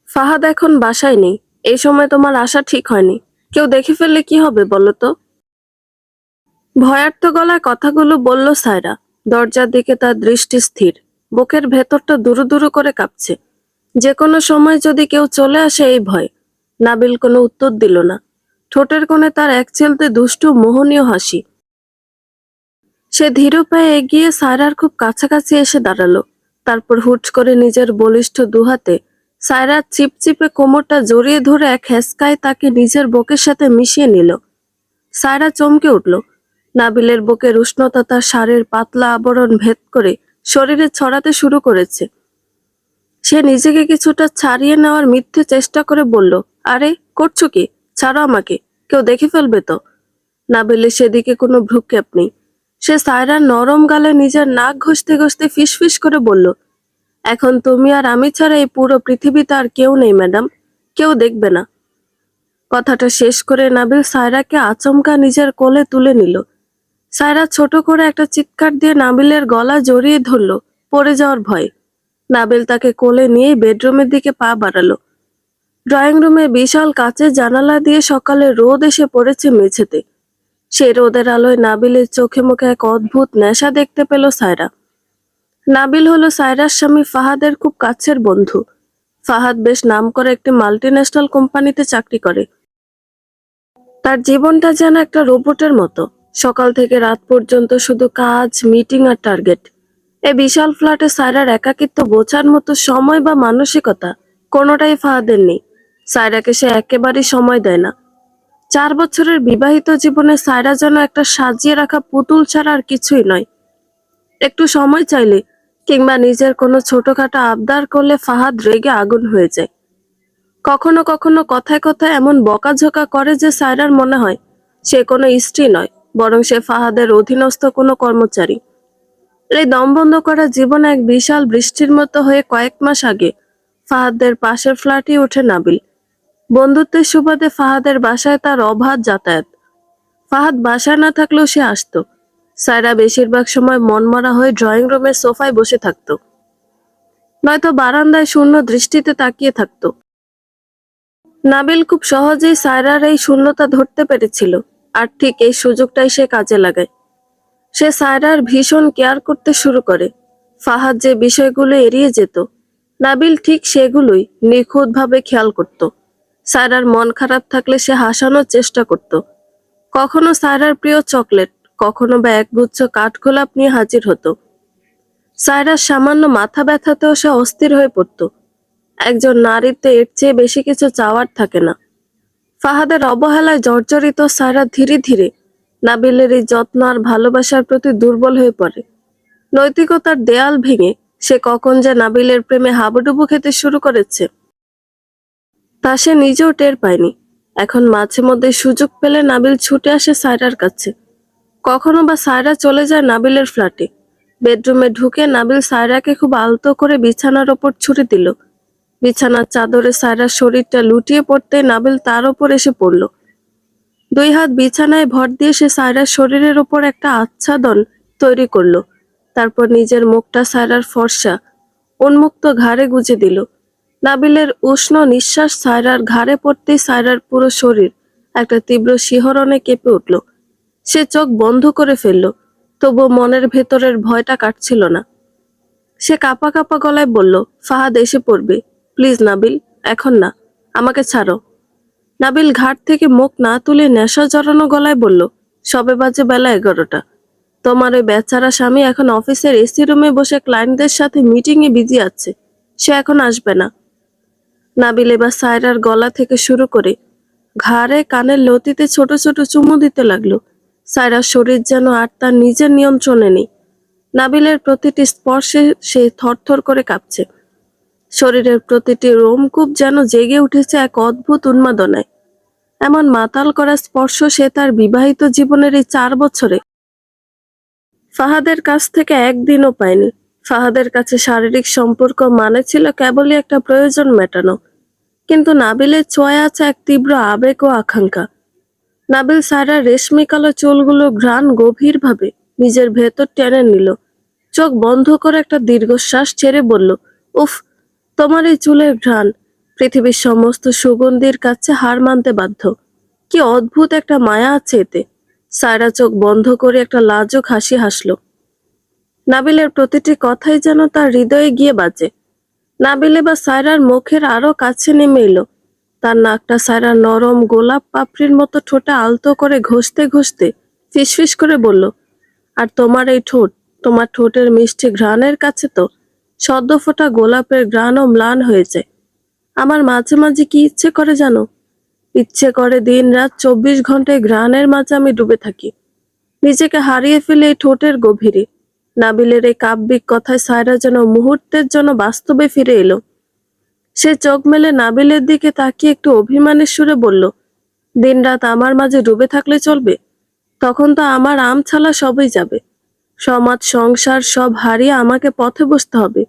ফাহাদ এখন বাসায় নেই। এই সময় তোমার আসা ঠিক হয়নি। কেউ দেখে ফেললে কি হবে বলো তো? ভয়ার্ত গলায় কথাগুলো বলল সায়রা। দরজার দিকে তার দৃষ্টি স্থির। বুকের ভেতরটা দুরু দুরু করে কাঁপছে। যে কোনো সময় যদি কেউ চলে আসে এই ভয়। নাবিল কোনো উত্তর দিল না। ঠোঁটের কোণে তার এক চিলতে দুষ্টু মোহনীয় হাসি। সে ধীর পায়ে এগিয়ে সায়রার খুব কাছাকাছি এসে দাঁড়ালো। তারপর হুট করে নিজের বলিষ্ঠ দুহাতে সায়রার চিপচিপে কোমরটা জড়িয়ে ধরে এক হেঁচকায় তাকে নিজের বুকের সাথে মিশিয়ে নিল। সায়রা চমকে উঠল। নাবিলের বুকের উষ্ণতা তার শাড়ির পাতলা আবরণ ভেদ করে শরীরে ছড়াতে শুরু করেছে। সে নিজেকে কিছুটা ছাড়িয়ে নেওয়ার মিথ্যে চেষ্টা করে বলল, আরে করছো কি? ছাড়ো আমাকে, কেউ দেখে ফেলবে তো। নাবিলের সেদিকে কোনো ভ্রুক্ষেপ নেই। সে সায়রার নরম গালে নিজের নাক ঘষতে ঘষতে ফিসফিস করে বলল, এখন তুমি আর আমি ছাড়া এই পুরো পৃথিবীতে আর কেউ নেই ম্যাডাম। কেউ দেখবে না। কথাটা শেষ করে নাবিল সায়রাকে আচমকা নিজের কোলে তুলে নিল। সায়রা ছোট করে একটা চিৎকার দিয়ে নাবিলের গলা জড়িয়ে ধরল, পড়ে যাওয়ার ভয়। নাবিল তাকে কোলে নিয়ে বেডরুমের দিকে পা বাড়ালো। ড্রয়িং রুমে বিশাল কাচের জানালা দিয়ে সকালে রোদ এসে পড়েছে মেঝেতে। সেই রোদের আলোয় নাবিলের চোখে মুখে এক অদ্ভুত নেশা দেখতে পেল সায়রা। নাবিল হলো সায়রার স্বামী ফাহাদের খুব কাছের বন্ধু। ফাহাদ বেশ নামকরা একটি মাল্টিন্যাশনাল কোম্পানিতে চাকরি করে। তার জীবনটা যেন একটা রোবটের মতো। সকাল থেকে রাত পর্যন্ত শুধু কাজ, মিটিং আর টার্গেট। এই বিশাল ফ্ল্যাটে সায়রার একাকিত্ব বোঝার মতো সময় বা মানসিকতা কোনোটাই ফাহাদের নেই। সায়রাকে সে একেবারেই সময় দেয় না। 4 বছরের বিবাহিত জীবনে সায়রা যেন একটা সাজিয়ে রাখা পুতুল ছাড়া আর কিছুই নয়। একটু সময় চাইলে কিংবা নিজের কোনো ছোটখাটো আবদার করলে ফাহাদ রেগে আগুন হয়ে যায়। কখনো কখনো কথায় কথায় এমন বকাঝকা করে যে সায়রার মনে হয় সে কোনো স্ত্রী নয়, বরং সে ফাহাদের অধীনস্থ কোনো কর্মচারী। এই দমবন্ধ করা জীবন এক বিশাল বৃষ্টির মতো হয়ে কয়েক মাস আগে ফাহাদের পাশের ফ্ল্যাটে ওঠে নাবিল। বন্ধুত্বের সুবাদে ফাহাদের বাসায় তার অবাধ যাতায়াত। ফাহাদ বাসায় না থাকলেও সে আসতো। সায়রা বেশিরভাগ সময় মনমরা হয়ে ড্রয়িং রুমের সোফায় বসে থাকতো, নয়তো বারান্দায় শূন্য দৃষ্টিতে তাকিয়ে থাকতো। নাবিল খুব সহজেই সায়রার এই শূন্যতা ধরতে পেরেছিল, আর ঠিক এই সুযোগটাই সে কাজে লাগায়। সে সায়রার ভীষণ কেয়ার করতে শুরু করে। ফাহাদ যে বিষয়গুলো এড়িয়ে যেত, নাবিল ঠিক সেগুলোই নিখুঁতভাবে খেয়াল করত। সায়রার মন খারাপ থাকলে সে হাসানোর চেষ্টা করত। কখনো সায়রার প্রিয় চকলেট, কখনো বা একগুচ্ছ কাঠগোলাপ নিয়ে হাজির হতো। সায়রার সামান্য মাথা ব্যথাতেও সে অস্থির হয়ে পড়ত। একজন নারীর তো এর চেয়ে বেশি কিছু চাওয়ার থাকে না। ফাহাদের অবহেলায় জর্জরিত সায়রা ধীরে ধীরে নাবিলের এই যত্ন আর ভালোবাসার প্রতি দুর্বল হয়ে পড়ে। নৈতিকতার দেয়াল ভেঙে সে কখন যে নাবিলের প্রেমে হাবুডুবু খেতে শুরু করেছে তা সে নিজেও টের পায়নি। এখন মাঝে মধ্যে সুযোগ পেলে নাবিল ছুটে আসে সায়রার কাছে। কখনো বা সায়রা চলে যায় নাবিলের ফ্ল্যাটে। বেডরুমে ঢুকে নাবিল সায়রাকে খুব আলতো করে বিছানার ওপর ছুড়ে দিল। বিছানার চাদরে সায়রার শরীরটা লুটিয়ে পড়তে নাবিল তার ওপর এসে পড়ল। 2 হাত বিছানায় ভর দিয়ে সে সায়রার শরীরের ওপর একটা আচ্ছাদন তৈরি করলো। তারপর নিজের মুখটা সায়রার ফর্সা উন্মুক্ত ঘাড়ে গুজে দিল। নাবিলের উষ্ণ নিঃশ্বাস সায়রার ঘাড়ে পড়তেই সায়রার পুরো শরীর একটা তীব্র শিহরণে কেঁপে উঠল। সে চোখ বন্ধ করে ফেলল, তবুও মনের ভেতরের ভয়টা কাটছিল না। সে কাঁপা কাঁপা গলায় বলল, ফাহাদ এসে পড়বে, প্লিজ নাবিল, এখন না, আমাকে ছাড়ো। নাবিল ঘাট থেকে মুখ না তুলে নেশা জড়ানো গলায় বলল, সবে বাজে বেলা 11টা। তোমার ওই বেচারা স্বামী এখন অফিসের এসি রুমে বসে ক্লায়েন্টদের সাথে মিটিং এ বিজি আছে। সে এখন আসবে না। নাবিল এবার সায়রার গলা থেকে শুরু করে ঘাড়ে কানের লতিতে ছোট ছোট চুমু দিতে লাগলো। সায়রার শরীর যেন আর তার নিজের নিয়ন্ত্রণে নেই। নাবিলের প্রতিটি স্পর্শে সে থরথর করে কাঁপছে। শরীরের প্রতিটি রোমকূপ যেন জেগে উঠেছে এক অদ্ভুত উন্মাদনায়। এমন মাতাল করা স্পর্শ সে তার বিবাহিত জীবনের এই 4 বছরে ফাহাদের কাছ থেকে একদিনও পায়নি। ফাহাদের কাছে শারীরিক সম্পর্ক মানে ছিল কেবলই একটা প্রয়োজন মেটানো, কিন্তু নাবিলের ছোঁয়ায় আছে এক তীব্র আবেগ ও আকাঙ্ক্ষা। নাবিল সায়রার রেশমি কালো চুলগুলো ঘ্রাণ গভীরভাবে নিজের ভেতর টেনে নিল। চোখ বন্ধ করে একটা দীর্ঘশ্বাস ছেড়ে বলল, উফ, তোমার এই চুলের ঘ্রাণ, পৃথিবীর সমস্ত সুগন্ধির কাছে হার মানতে বাধ্য। কি অদ্ভুত একটা মায়া আছে এতে। সায়রা চোখ বন্ধ করে একটা লাজুক হাসি হাসল। নাবিলের প্রতিটি কথাই যেন তার হৃদয়ে গিয়ে বাজে। নাবিল এবার সায়রার মুখের আরো কাছে নেমে এলো। তার নাকটা সায়রার নরম গোলাপ পাপড়ির মতো ঠোঁটে আলতো করে ঘষতে ঘষতে ফিসফিস করে বলল, আর তোমার এই ঠোঁট, তোমার ঠোঁটের মিষ্টি ঘ্রাণের কাছে তো সদ্য ফোটা গোলাপের ঘ্রাণও ম্লান হয়ে যায়। আমার মাঝে মাঝে কি ইচ্ছে করে জানো? ইচ্ছে করে দিন রাত 24 ঘন্টায় ঘ্রাণের মাঝে আমি ডুবে থাকি, নিজেকে হারিয়ে ফেলে এই ঠোঁটের গভীরে। নাবিলের এই কাব্যিক কথায় সায়রা যেন মুহূর্তের জন্য বাস্তবে ফিরে এলো। সে চোখ মেলে নাবিলের দিকে তাকিয়ে একটু অভিমানের সুরে বলল, দিনরাত আমার মাঝে ডুবে থাকলে চলবে? তখন তো আমার আম ছালা সবই যাবে। সমাজ সংসার সব হারিয়ে আমাকে পথে বসতে হবে।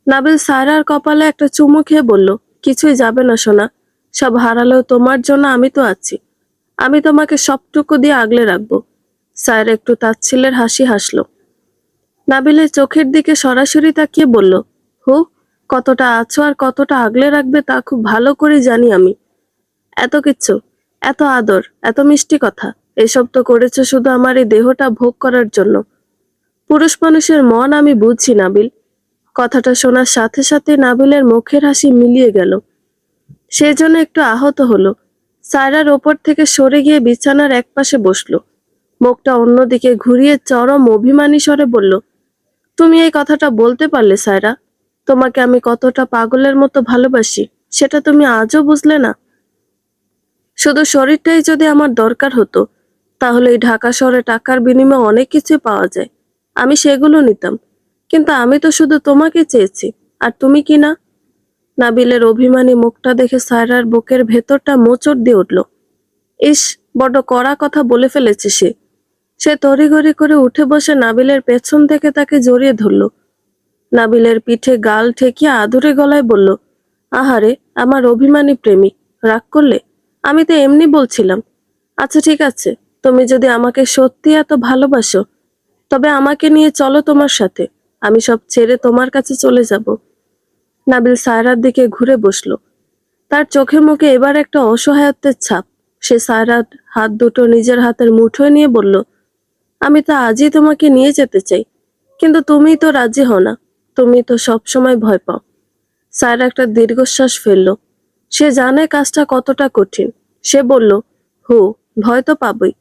নাবিল সায়রার কপালে একটা চুমু খেয়ে বলল, কিছুই যাবে না সোনা। সব হারালেও তোমার জন্য আমি তো আছি। আমি তোমাকে সবটুকু দিয়ে আগলে রাখবো। সায়রা একটু তাচ্ছিল্যের হাসি হাসল। নাবিলের চোখের দিকে সরাসরি তাকিয়ে বলল, হু, কতটা আছো আর কতটা আগলে রাখবে তা খুব ভালো করে জানি আমি। এত কিচ্ছু, এত আদর, এত মিষ্টি কথা, এসব তো করেছো শুধু আমার এই দেহটা ভোগ করার জন্য। পুরুষ মানুষের মন আমি বুঝছি নাবিল। কথাটা শোনার সাথে সাথে নাবিলের মুখের হাসি মিলিয়ে গেল। সেজন্য একটু আহত হলো। সায়রার ওপর থেকে সরে গিয়ে বিছানার একপাশে বসলো। মুখটা অন্যদিকে ঘুরিয়ে চরম অভিমানী স্বরে বলল, তুমি এই কথাটা বলতে পারলে সায়রা? তোমাকে আমি কতটা পাগলের মতো ভালোবাসি সেটা তুমি আজও বুঝলে না? শুধু শরীরটাই যদি আমার দরকার হতো, তাহলে এই ঢাকা শহরে টাকার বিনিময়ে অনেক কিছু পাওয়া যায়, আমি সেগুলো নিতাম। কিন্তু আমি তো শুধু তোমাকে চেয়েছি, আর তুমি কি না? নাবিলের অভিমানী মুখটা দেখে সায়রার বুকের ভেতরটা মোচড় দিয়ে উঠল। ইস, বড্ড কড়া কথা বলে ফেলেছে সে। সে তড়িঘড়ি করে উঠে বসে নাবিলের পেছন থেকে তাকে জড়িয়ে ধরল। নাবিলের পিঠে গাল ঠেকিয়ে আদুরে গলায় বলল, আহারে আমার অভিমানী প্রেমিক, রাগ করলে? আমি তো এমনি বলছিলাম। আচ্ছা ঠিক আছে, তুমি যদি আমাকে সত্যি এত ভালোবাসো, তবে আমাকে নিয়ে চলো তোমার সাথে। আমি সব ছেড়ে তোমার কাছে চলে যাব। নাবিল সায়রার দিকে ঘুরে বসলো। তার চোখে মুখে এবার একটা অসহায়ত্বের ছাপ। সে সায়রার হাত দুটো নিজের হাতের মুঠোয় নিয়ে বলল, আমি তো আজই তোমাকে নিয়ে যেতে চাই, কিন্তু তুমি তো রাজি হও না। তুমি তো সব সময় ভয় পাও। সায়রা একটা দীর্ঘশ্বাস ফেলল। সে জানে কাজটা কতটা কঠিন। সে বলল, হু, ভয় তো পাবই।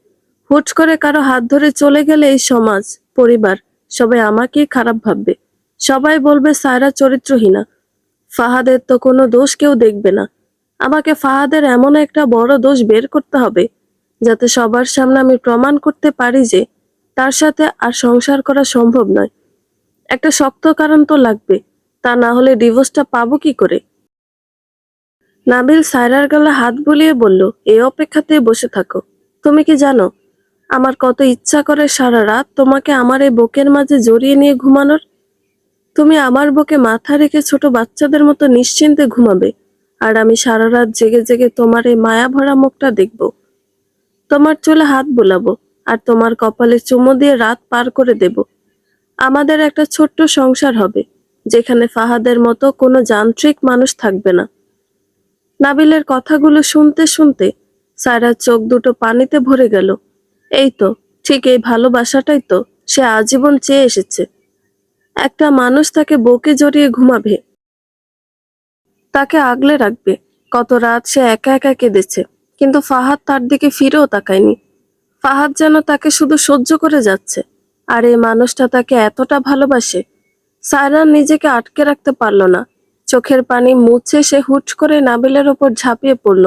হুট করে কারো হাত ধরে চলে গেলে এই সমাজ, পরিবার, সবাই আমাকেই খারাপ ভাববে। সবাই বলবে সায়রা চরিত্রহীনা। ফাহাদের তো কোনো দোষ কেউ দেখবে না। আমাকে ফাহাদের এমন একটা বড় দোষ বের করতে হবে, যাতে সবার সামনে আমি প্রমাণ করতে পারি যে তার সাথে আর সংসার করা সম্ভব নয়। একটা শক্ত কারণ তো লাগবে, তা না হলে ডিভোর্সটা পাবো কি করে? নাবিল সায়রার গলা হাত বুলিয়ে বলল, এই অপেক্ষাতেই বসে থাকো। তুমি কি জানো আমার কত ইচ্ছা করে সারা রাত তোমাকে আমার এই বুকের মাঝে জড়িয়ে নিয়ে ঘুমানোর? তুমি আমার বুকে মাথা রেখে ছোট বাচ্চাদের মতো নিশ্চিন্তে ঘুমাবে, আর আমি সারা রাত জেগে জেগে তোমার এই মায়া ভরা মুখটা দেখব। তোমার চুলে হাত বুলাবো, আর তোমার কপালে চুমো দিয়ে রাত পার করে দেব। আমাদের একটা ছোট্ট সংসার হবে, যেখানে ফাহাদের মতো কোনো যান্ত্রিক মানুষ থাকবে না। নাবিলের কথাগুলো শুনতে শুনতে সায়রার চোখ দুটো পানিতে ভরে গেল। এই তো, ঠিক এই ভালোবাসাটাই তো সে আজীবন চেয়ে এসেছে। একটা মানুষ তাকে বুকে জড়িয়ে ঘুমাবে, তাকে আগলে রাখবে। কত রাত সে একা একা কেঁদেছে, কিন্তু ফাহাদ তার দিকে ফিরেও তাকায়নি। ফাহাদ যেন তাকে শুধু সহ্য করে যাচ্ছে। আর এই মানুষটা তাকে এতটা ভালোবাসে। সায়রা নিজেকে আটকে রাখতে পারল না। চোখের পানি মুছে সে হুট করে নাবিলের ওপর ঝাঁপিয়ে পড়ল।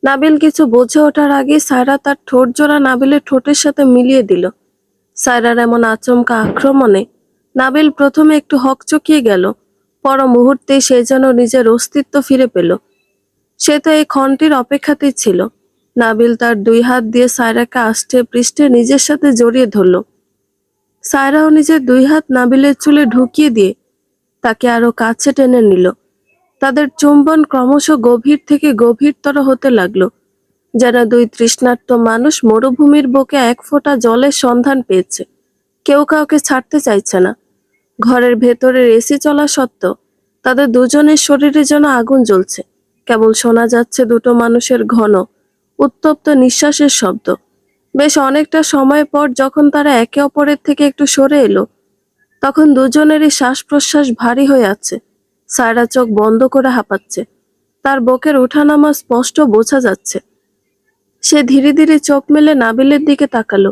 নাবিল কিছু বুঝে ওঠার আগেই সায়রা তার ঠোঁট জোড়া নাবিলের ঠোঁটের সাথে মিলিয়ে দিল। সায়রার এমন আচমকা আক্রমণে নাবিল প্রথমে একটু হকচকিয়ে গেল। পর মুহূর্তেই সে যেন নিজের অস্তিত্ব ফিরে পেল। সে তো এই ক্ষণটির অপেক্ষাতেই ছিল। নাবিল তার দুই হাত দিয়ে সায়রাকে আষ্টে পৃষ্ঠে নিজের সাথে জড়িয়ে ধরল। সায়রাও নিজের দুই হাত নাবিলের চুলে ঢুকিয়ে দিয়ে তাকে আরো কাছে টেনে নিল। তাদের চুম্বন ক্রমশ গভীর থেকে গভীরতর হতে লাগলো, যেন দুই তৃষ্ণার্ত মানুষ মরুভূমির বুকে এক ফোঁটা জলের সন্ধান পেয়েছে। কেউ কাউকে ছাড়তে চাইছে না। ঘরের ভেতরের এসি চলা সত্ত্বেও তাদের দুজনের শরীরে যেন আগুন জ্বলছে। কেবল শোনা যাচ্ছে দুটো মানুষের ঘন উত্তপ্ত নিঃশ্বাসের শব্দ। বেশ অনেকটা সময় পর যখন তারা একে অপরের থেকে একটু সরে এলো, তখন দুজনেরই শ্বাস প্রশ্বাস ভারী হয়ে আছে। সায়রা চোখ বন্ধ করে হাঁপাচ্ছে। তার বুকের ওঠানামা স্পষ্ট বোঝা যাচ্ছে। সে ধীরে ধীরে চোখ মেলে নাবিলের দিকে তাকালো।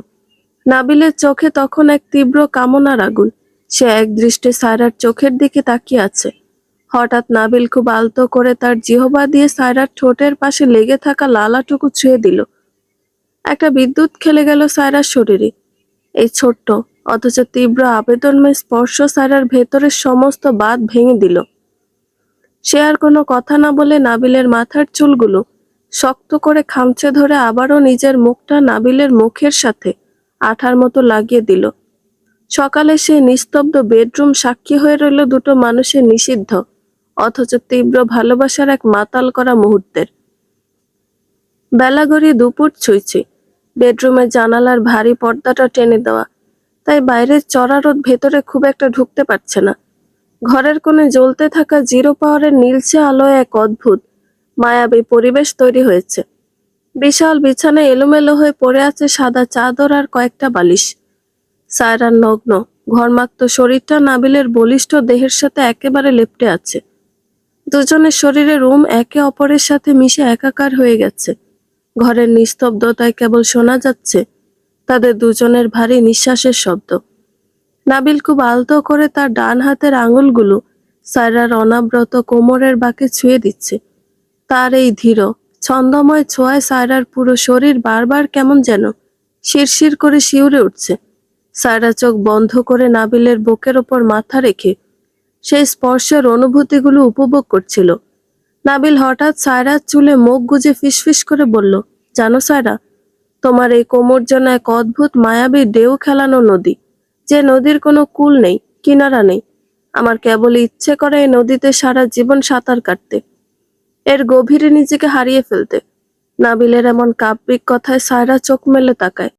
নাবিলের চোখে তখন এক তীব্র কামনার আগুন। সে এক দৃষ্টে সায়রার চোখের দিকে তাকিয়ে আছে। হঠাৎ নাবিল খুব আলতো করে তার জিহ্বা দিয়ে সায়রার ঠোঁটের পাশে লেগে থাকা লালাটুকু ছুঁয়ে দিল। একটা বিদ্যুৎ খেলে গেল সায়রার শরীরে। এই ছোট্ট অথচ তীব্র আবেদনময় স্পর্শ সায়রার ভেতরের সমস্ত বাঁধ ভেঙে দিল। সে আর কোনো কথা না বলে নাবিলের মাথার চুলগুলো শক্ত করে খামচে ধরে আবারও নিজের মুখটা নাবিলের মুখের সাথে আঠার মতো লাগিয়ে দিল। সকালে সে নিস্তব্ধ বেডরুম সাক্ষী হয়ে রইল দুটো মানুষের নিষিদ্ধ অথচ তীব্র ভালোবাসার এক মাতাল করা মুহূর্তের। বেলা গড়িয়ে দুপুর ছুঁইছে। বেডরুমের জানালার ভারী পর্দাটা টেনে দেওয়া, তাই বাইরের চড়া রোদ ভেতরে খুব একটা ঢুকতে পারছে না। ঘরের কোণে জ্বলতে থাকা জিরো পাওয়ারের নীলচে আলোয় এক অদ্ভুত মায়াবী পরিবেশ তৈরি হয়েছে। বিশাল বিছানায় এলোমেলো হয়ে পড়ে আছে সাদা চাদর আর কয়েকটা বালিশ। সায়রার নগ্ন ঘর্মাক্ত শরীরটা নাবিলের বলিষ্ঠ দেহের সাথে একেবারে লেপ্টে আছে। দুজনের শরীরের রুম একে অপরের সাথে মিশে একাকার হয়ে গেছে। ঘরের নিস্তব্ধতায় কেবল শোনা যাচ্ছে তাদের দুজনের ভারী নিঃশ্বাসের শব্দ। নাবিল খুব আলতো করে তার ডান হাতের আঙুলগুলো সায়রার অনাব্রত কোমরের বাঁকে ছুঁয়ে দিচ্ছে। তার এই ধীর ছন্দময় ছোঁয়ায় সায়রার পুরো শরীর বারবার কেমন যেন শিরশির করে শিউরে উঠছে। সায়রা চোখ বন্ধ করে নাবিলের বুকের ওপর মাথা রেখে সেই স্পর্শের অনুভূতিগুলো উপভোগ করছিল। নাবিল হঠাৎ সায়রার চুলে মুখ গুজে ফিসফিস করে বলল, জানো সায়রা, তোমার এই কোমর যেন এক অদ্ভুত মায়াবী ঢেউ খেলানো নদী, যে নদীর কোনো কূল নেই, কিনারা নেই। আমার কেবল ইচ্ছে করে এই নদীতে সারা জীবন সাঁতার কাটতে, এর গভীরে নিজেকে হারিয়ে ফেলতে। নাবিলের এমন কাব্যিক কথায় সায়রা চোখ মেলে তাকায়।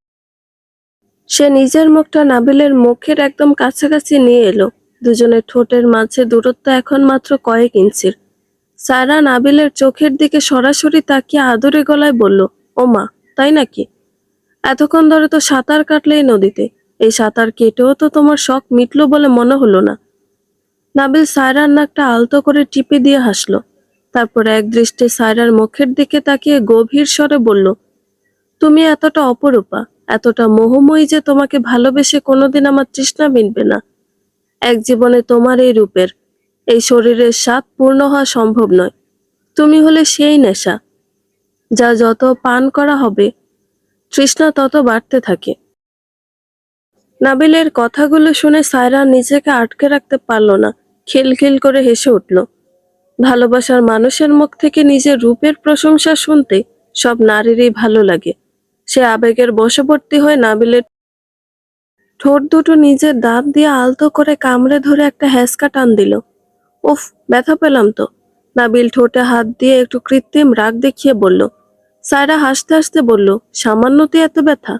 সে নিজের মুখটা নাবিলের মুখের একদম কাছাকাছি নিয়ে এলো। দুজনের ঠোঁটের মাঝে দূরত্ব এখন মাত্র কয়েক ইঞ্চির। সায়রা নাবিলের চোখের দিকে সরাসরি তাকিয়ে আদুরে গলায় বলল, ও মা, তাই নাকি? এতক্ষণ ধরে তো সাঁতার কাটলেই নদীতে, এই সাঁতার কেটেও তো তোমার শখ মিটলো বলে মনে হলো না। নাবিল সায়রার নাকটা আলতো করে টিপে দিয়ে হাসলো। তারপর এক দৃষ্টে সায়রার মুখের দিকে তাকিয়ে গভীর স্বরে বলল, তুমি এতটা অপরূপা, এতটা মোহময়ী যে তোমাকে ভালোবেসে কোনোদিন আমার তৃষ্ণা মিটবে না। এক জীবনে তোমার এই রূপের, এই শরীরের স্বাদ পূর্ণ হওয়া সম্ভব নয়। তুমি হলে সেই নেশা, যা যত পান করা হবে তৃষ্ণা তত বাড়তে থাকে। নাবিলের কথাগুলো শুনে সায়রা নিজেকে আটকে রাখতে পারল না। খিলখিল করে হেসে উঠল। ভালোবাসার মানুষের মুখ থেকে নিজের রূপের প্রশংসা শুনতে সব নারীরই ভালো লাগে। সে আবেগের বশবর্তী হয়ে নাবিলের ঠোঁট দুটো নিজের দাঁত দিয়ে আলতো করে কামড়ে ধরে একটা হ্যাঁচকা টান দিল। উফ, ব্যথা পেলাম তো। নাবিল ঠোঁটে হাত দিয়ে একটু কৃত্রিম রাগ দেখিয়ে বলল। সায়রা হাসতে হাসতে বলল, সামান্যতে এত ব্যথা?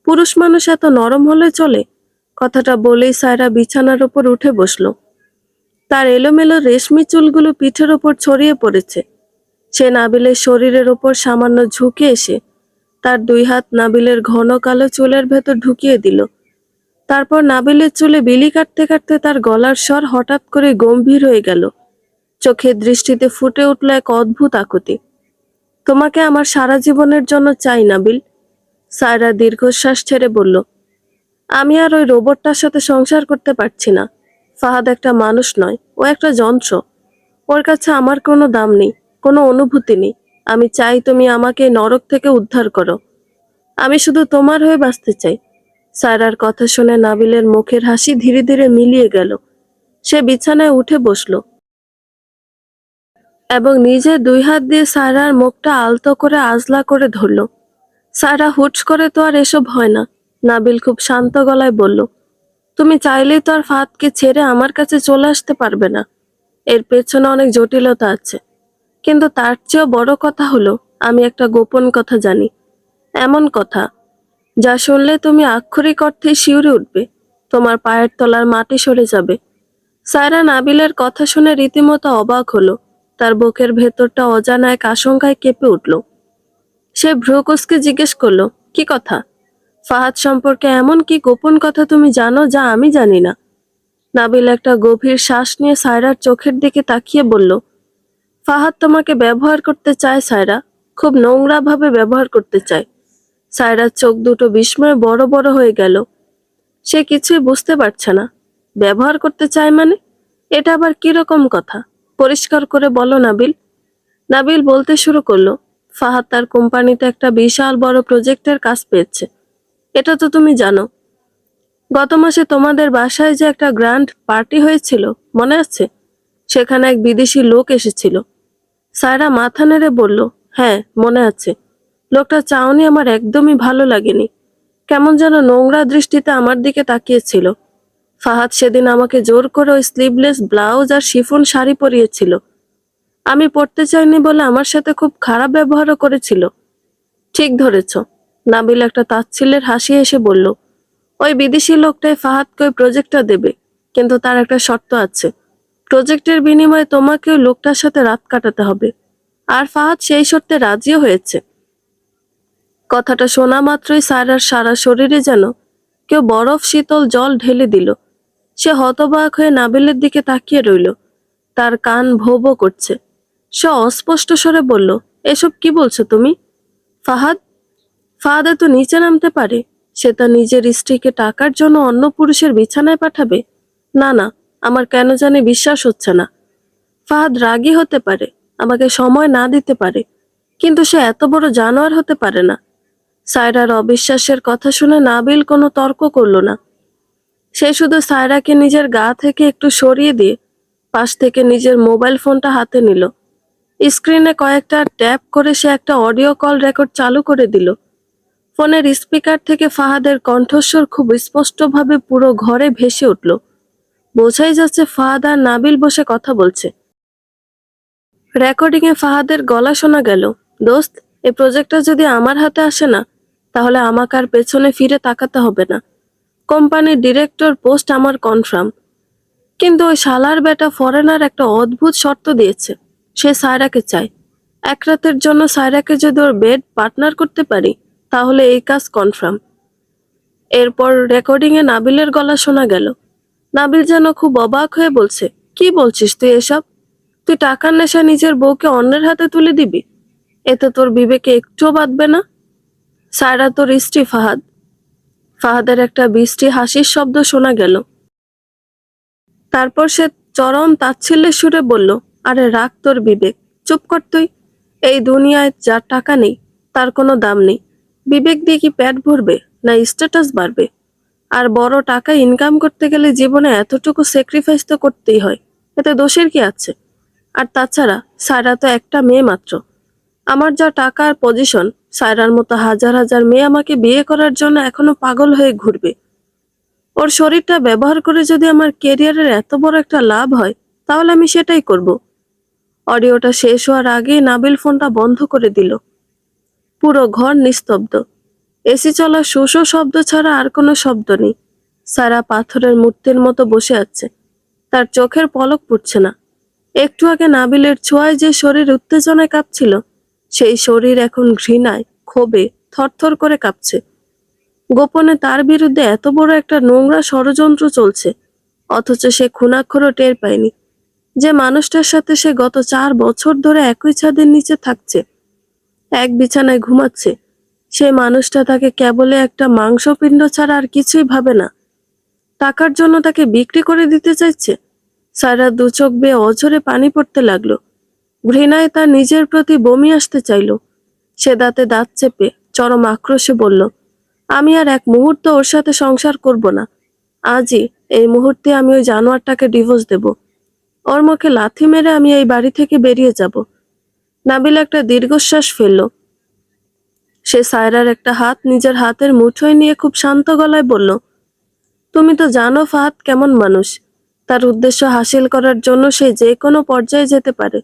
পুরুষ মানুষ এত নরম হলে চলে? কথাটা বলেই সায়রা বিছানার উপর উঠে বসলো। তার এলোমেলো রেশমি চুলগুলো পিঠের ওপর ছড়িয়ে পড়েছে। সে নাবিলের শরীরের ওপর সামান্য ঝুঁকে এসে তার দুই হাত নাবিলের ঘন কালো চুলের ভেতর ঢুকিয়ে দিল। তারপর নাবিলের চুলে বিলি কাটতে কাটতে তার গলার স্বর হঠাৎ করে গম্ভীর হয়ে গেল। চোখের দৃষ্টিতে ফুটে উঠল এক অদ্ভুত আকুতি। তোমাকে আমার সারা জীবনের জন্য চাই নাবিল। সায়রা দীর্ঘশ্বাস ছেড়ে বলল, আমি আর ওই রোবটটার সাথে সংসার করতে পারছি না। ফাহাদ একটা মানুষ নয়, ও একটা যন্ত্র। ওর কাছে আমার কোনো দাম নেই, কোনো অনুভূতি নেই। আমি চাই তুমি আমাকে এই নরক থেকে উদ্ধার করো। আমি শুধু তোমার হয়ে বাঁচতে চাই। সায়রার কথা শুনে নাবিলের মুখের হাসি ধীরে ধীরে মিলিয়ে গেল। সে বিছানায় উঠে বসলো এবং নিজের দুই হাত দিয়ে সায়রার মুখটা আলতো করে আজলা করে ধরল। সায়রা হুট করে তো আর এসব হয় না। নাবিল খুব শান্ত গলায় বলল, তুমি চাইলেই তো আর ফাহাদকে ছেড়ে আমার কাছে চলে আসতে পারবে না। এর পেছনে অনেক জটিলতা আছে। কিন্তু তার চেয়েও বড় কথা হলো, আমি একটা গোপন কথা জানি। এমন কথা যা শুনলে তুমি আক্ষরিক অর্থে শিউরে উঠবে। তোমার পায়ের তলার মাটি সরে যাবে। সায়রা নাবিলের কথা শুনে রীতিমতো অবাক হলো। তার বুকের ভেতরটা অজানা এক আশঙ্কায় কেঁপে উঠল। সে ভ্রুকুচকে জিজ্ঞেস করলো, কি কথা? ফাহাদ সম্পর্কে এমন কি গোপন কথা তুমি জানো যা আমি জানি না? নাবিল একটা গভীর শ্বাস নিয়ে সায়রার চোখের দিকে তাকিয়ে বলল, ফাহাদ তোমাকে ব্যবহার করতে চায় সায়রা, খুব নোংরা ভাবে ব্যবহার করতে চায়। সায়রার চোখ দুটো বিস্ময়ে বড় বড় হয়ে গেল। সে কিছুই বুঝতে পারছে না। ব্যবহার করতে চায় মানে? এটা আবার কিরকম কথা? পরিষ্কার করে বলো নাবিল। নাবিল বলতে শুরু করলো, ফাহাদ তার কোম্পানিতে একটা বিশাল বড় প্রজেক্টের কাজ পেয়েছে। এটা তো তুমি জানো। গত মাসে তোমাদের বাসায় যে একটা গ্র্যান্ড পার্টি হয়েছিল, মনে আছে? সেখানে এক বিদেশি লোক এসেছিল। সায়রা মাথা নেড়ে বলল, হ্যাঁ মনে আছে। লোকটা চাউনি আমার একদমই ভালো লাগেনি। কেমন যেন নোংরা দৃষ্টিতে আমার দিকে তাকিয়েছিল। ফাহাদ সেদিন আমাকে জোর করে ওই স্লিভলেস ব্লাউজ আর শিফন শাড়ি পরিয়েছিল। আমি পড়তে চাইনি বলে আমার সাথে খুব খারাপ ব্যবহারও করেছিল। ঠিক ধরেছ। নাবিল একটা তাচ্ছিল্যের হাসি এসে বলল, ওই বিদেশি লোকটাই ফাহাদকে ওই প্রজেক্টটা দেবে, কিন্তু তার একটা শর্ত আছে। প্রজেক্টের বিনিময়ে তোমাকে ওই লোকটার সাথে রাত কাটাতে হবে। আর ফাহাদ সেই শর্তে রাজিও হয়েছে। কথাটা শোনা মাত্রই সায়রার সারা শরীরে যেন কেউ বরফ শীতল জল ঢেলে দিল। সে হতবাক হয়ে নাবিলের দিকে তাকিয়ে রইল। তার কান ভো ভো করছে। সে অস্পষ্ট স্বরে বলল, এসব কি বলছো তুমি? ফাহাদ ফাহাদ এত নিচে নামতে পারে? সে তার নিজের স্ত্রীকে টাকার জন্য অন্য পুরুষের বিছানায় পাঠাবে? না না, আমার কেন জানি বিশ্বাস হচ্ছে না। ফাহাদ রাগী হতে পারে, আমাকে সময় না দিতে পারে, কিন্তু সে এত বড় জানোয়ার হতে পারে না। সায়রার অবিশ্বাসের কথা শুনে নাবিল কোনো তর্ক করল না। সে শুধু সায়রাকে নিজের গা থেকে একটু সরিয়ে দিয়ে পাশ থেকে নিজের মোবাইল ফোনটা হাতে নিল। স্ক্রিনে কয়েকটা ট্যাপ করে সে একটা অডিও কল রেকর্ড চালু করে দিল। ফোনের স্পিকার থেকে ফাহাদের কণ্ঠস্বর খুব স্পষ্টভাবে পুরো ঘরে ভেসে উঠল। বোঝাই যাচ্ছে ফাহাদ আর নাবিল বসে কথা বলছে। রেকর্ডিংয়ে ফাহাদের গলা শোনা গেল, দোস্ত, এই প্রজেক্টটা যদি আমার হাতে আসে না, তাহলে আমাকে আর পেছনে ফিরে তাকাতে হবে না। কোম্পানির ডিরেক্টর পোস্ট আমার কনফার্ম। কিন্তু ওই শালার বেটা ফরেনার একটা অদ্ভুত শর্ত দিয়েছে। সে সায়রাকে চায়। এক রাতের জন্য সায়রাকে যদি ওর বেড পার্টনার করতে পারি, তাহলে এই কাজ কনফার্ম। এরপর রেকর্ডিংয়ে নাবিলের গলা শোনা গেল। নাবিল যেন খুব অবাক হয়ে বলছে, কি বলছিস তুই এসব? তুই টাকার নেশা নিজের বউকে অন্যের হাতে তুলে দিবি? এতে তোর বিবেকে একটুও বাঁধবে না? সায়রা তোর স্ত্রী ফাহাদ। ফাহাদের একটা বিশ্রী হাসির শব্দ শোনা গেল। তারপর সে চরম তাচ্ছিল্যের সুরে বলল, আরে রাখ তোর বিবেক, চুপ কর তুই। এই দুনিয়ায় যার টাকা নেই তার কোনো দাম নেই। বিবেক দিয়ে কি পেট ভরবে, না স্ট্যাটাস বাড়বে? আর বড় টাকা ইনকাম করতে গেলে জীবনে এতটুকু স্যাক্রিফাইস তো করতেই হয়। এতে দোষের কি আছে? আর তাছাড়া সায়রা তো একটা মেয়ে মাত্র। আমার যা টাকা আর পজিশন, সায়রার মতো হাজার হাজার মেয়ে আমাকে বিয়ে করার জন্য এখনো পাগল হয়ে ঘুরবে। ওর শরীরটা ব্যবহার করে যদি আমার কেরিয়ারের এত বড় একটা লাভ হয়, তাহলে আমি সেটাই করব। অডিওটা শেষ হওয়ার আগেই নাবিল ফোনটা বন্ধ করে দিল। পুরো ঘর নিস্তব্ধ। এসি চলা শোষো শব্দ ছাড়া আর কোনো শব্দ নেই। সারা পাথরের মূর্তির মতো বসে আছে। তার চোখের পলক পড়ছে না। একটু আগে নাবিলের ছোঁয়ায় যে শরীর উত্তেজনায় কাঁপছিল, সেই শরীর এখন ঘৃণায়, ক্ষোভে থরথর করে কাঁপছে। গোপনে তার বিরুদ্ধে এত বড় একটা নোংরা ষড়যন্ত্র চলছে, অথচ সে খুনাক্ষরও টের পায়নি। যে মানুষটার সাথে সে গত 4 বছর ধরে একই ছাদের নিচে থাকছে, এক বিছানায় ঘুমাচ্ছে, সেই মানুষটা তাকে কেবলে একটা মাংসপিণ্ড ছাড়া আর কিছুই ভাবে না। টাকার জন্য তাকে বিক্রি করে দিতে চাইছে। সায়রা দু চোখ বেয়ে অঝরে পানি পড়তে লাগলো। ঘৃণায় তার নিজের প্রতি বমি আসতে চাইল। সে দাঁতে দাঁত চেপে চরম আক্রোশে বলল, আমি আর এক মুহূর্ত ওর সাথে সংসার করব না। আজই, এই মুহূর্তে আমি ওই জানোয়ারটাকে ডিভোর্স দেব। ওর মুখে লাথি মেরে আমি এই বাড়ি থেকে বেরিয়ে যাব। নাবিল একটা দীর্ঘশ্বাস ফেলল। সে সায়রার একটা হাত নিজের হাতের মুঠোয় নিয়ে খুব শান্ত গলায় বলল, তুমি তো জানো ফাহাদ কেমন মানুষ। তার উদ্দেশ্য হাসিল করার জন্য সে যে কোনো পর্যায়ে যেতে পারে।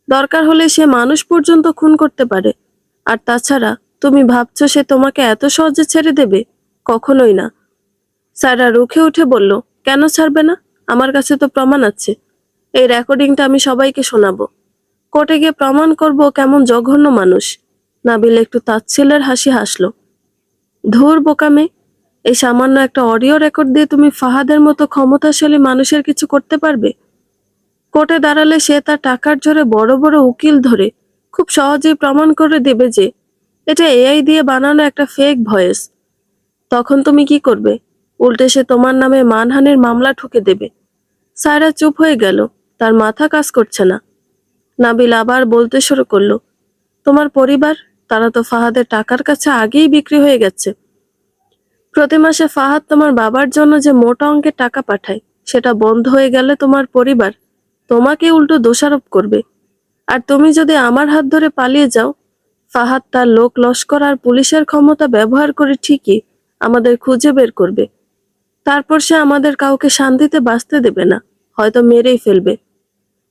দরকার হলে সে মানুষ পর্যন্ত খুন করতে পারে। আর তাছাড়া তুমি ভাবছো সে তোমাকে এত সহজে ছেড়ে দেবে? কখনোই না। সায়রা রুখে উঠে বলল, কেন ছাড়বে না? আমার কাছে তো প্রমাণ আছে। এই রেকর্ডিংটা আমি সবাইকে শোনাবো। কোর্টে গিয়ে প্রমাণ করব কেমন জঘন্য মানুষ। নাবিল একটু তাচ্ছিল্যের হাসি হাসলো। ধুর বোকামে, এই সামান্য একটা অডিও রেকর্ড দিয়ে তুমি ফাহাদের মতো ক্ষমতাশালী মানুষের কিছু করতে পারবে? কোর্টে দাঁড়ালে সে তার টাকার জোরে বড় বড় উকিল ধরে খুব সহজেই প্রমাণ করে দেবে যে এটা এআই দিয়ে বানানো একটা ফেক ভয়েস। তখন তুমি কি করবে? উল্টে সে তোমার নামে মানহানির মামলা ঠুকে দেবে। সায়রা চুপ হয়ে গেল, তার মাথা কাজ করছে না। নাবিল আবার বলতে শুরু করলো, তোমার পরিবার, তারা তো ফাহাদের টাকার কাছে আগেই বিক্রি হয়ে গেছে। প্রতি মাসে ফাহাদ তোমার বাবার জন্য যে মোটা অঙ্কের টাকা পাঠায়, সেটা বন্ধ হয়ে গেলে তোমার পরিবার তোমাকে উল্টো দোষারোপ করবে। আর তুমি যদি আমার হাত ধরে পালিয়ে যাও, ফাহাদ তার লোক লস্কর আর পুলিশের ক্ষমতা ব্যবহার করে ঠিকই আমাদের খুঁজে বের করবে। তারপর সে আমাদের কাউকে শান্তিতে বাঁচতে দেবে না, হয়তো মেরেই ফেলবে।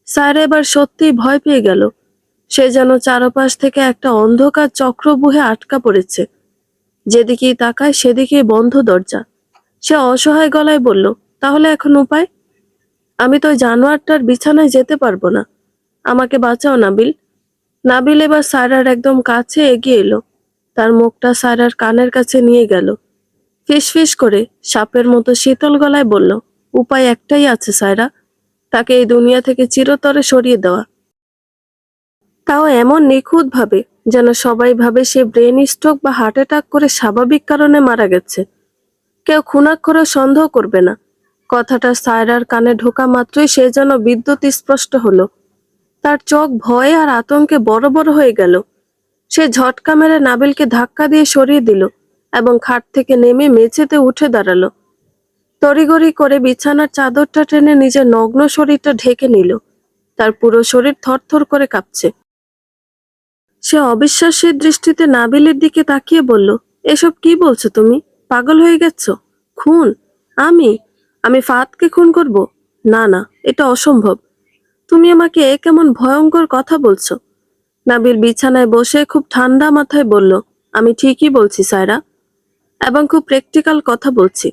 সায়রা এবার সত্যিই ভয় পেয়ে গেল। সে যেন চারপাশ থেকে একটা অন্ধকার চক্রবুহে আটকা পড়েছে। যেদিকেই তাকায় সেদিকেই বন্ধ দরজা। সে অসহায় গলায় বলল, তাহলে এখন উপায়? আমি তো ওই জানোয়ারটার বিছানায় যেতে পারবো না। আমাকে বাঁচাও নাবিল। নাবিল এবার সায়রার একদম কাছে এগিয়ে এলো, তার মুখটা সায়রার কানের কাছে নিয়ে গেল। ফিসফিস করে সাপের মতো শীতল গলায় বলল, উপায় একটাই আছে সায়রা, তাকে এই দুনিয়া থেকে চিরতরে সরিয়ে দেওয়া। তাও এমন নিখুঁত ভাবে যেন সবাই ভাবে সে ব্রেন স্ট্রোক বা হার্ট অ্যাটাক করে স্বাভাবিক কারণে মারা গেছে। কেউ খুনাক্ষরে সন্দেহ করবে না। কথাটা সায়রার কানে ঢোকা মাত্রই সে যেন বিদ্যুৎ স্পষ্ট হলো। তার চোখ ভয়ে আর আতঙ্কে বড় বড় হয়ে গেল। সে ঝটকা মেরে নাবিলকে ধাক্কা দিয়ে সরিয়ে দিল এবং খাট থেকে নেমে মেঝেতে উঠে দাঁড়ালো। তড়িঘড়ি করে বিছানার চাদরটা টেনে নিজের নগ্ন শরীরটা ঢেকে নিল। তার পুরো শরীর থরথর করে কাঁপছে। সে অবিশ্বাসের দৃষ্টিতে নাবিলের দিকে তাকিয়ে বলল, এসব কি বলছো তুমি? পাগল হয়ে গেছ? খুন? আমি আমি ফাহাদকে খুন করব? না না, এটা অসম্ভব। তুমি আমাকে কেমন ভয়ঙ্কর কথা বলছো? নাবিল বিছানায় বসে খুব ঠান্ডা মাথায় বলল, আমি ঠিকই বলছি সায়রা, এবং খুব প্র্যাকটিক্যাল কথা বলছি।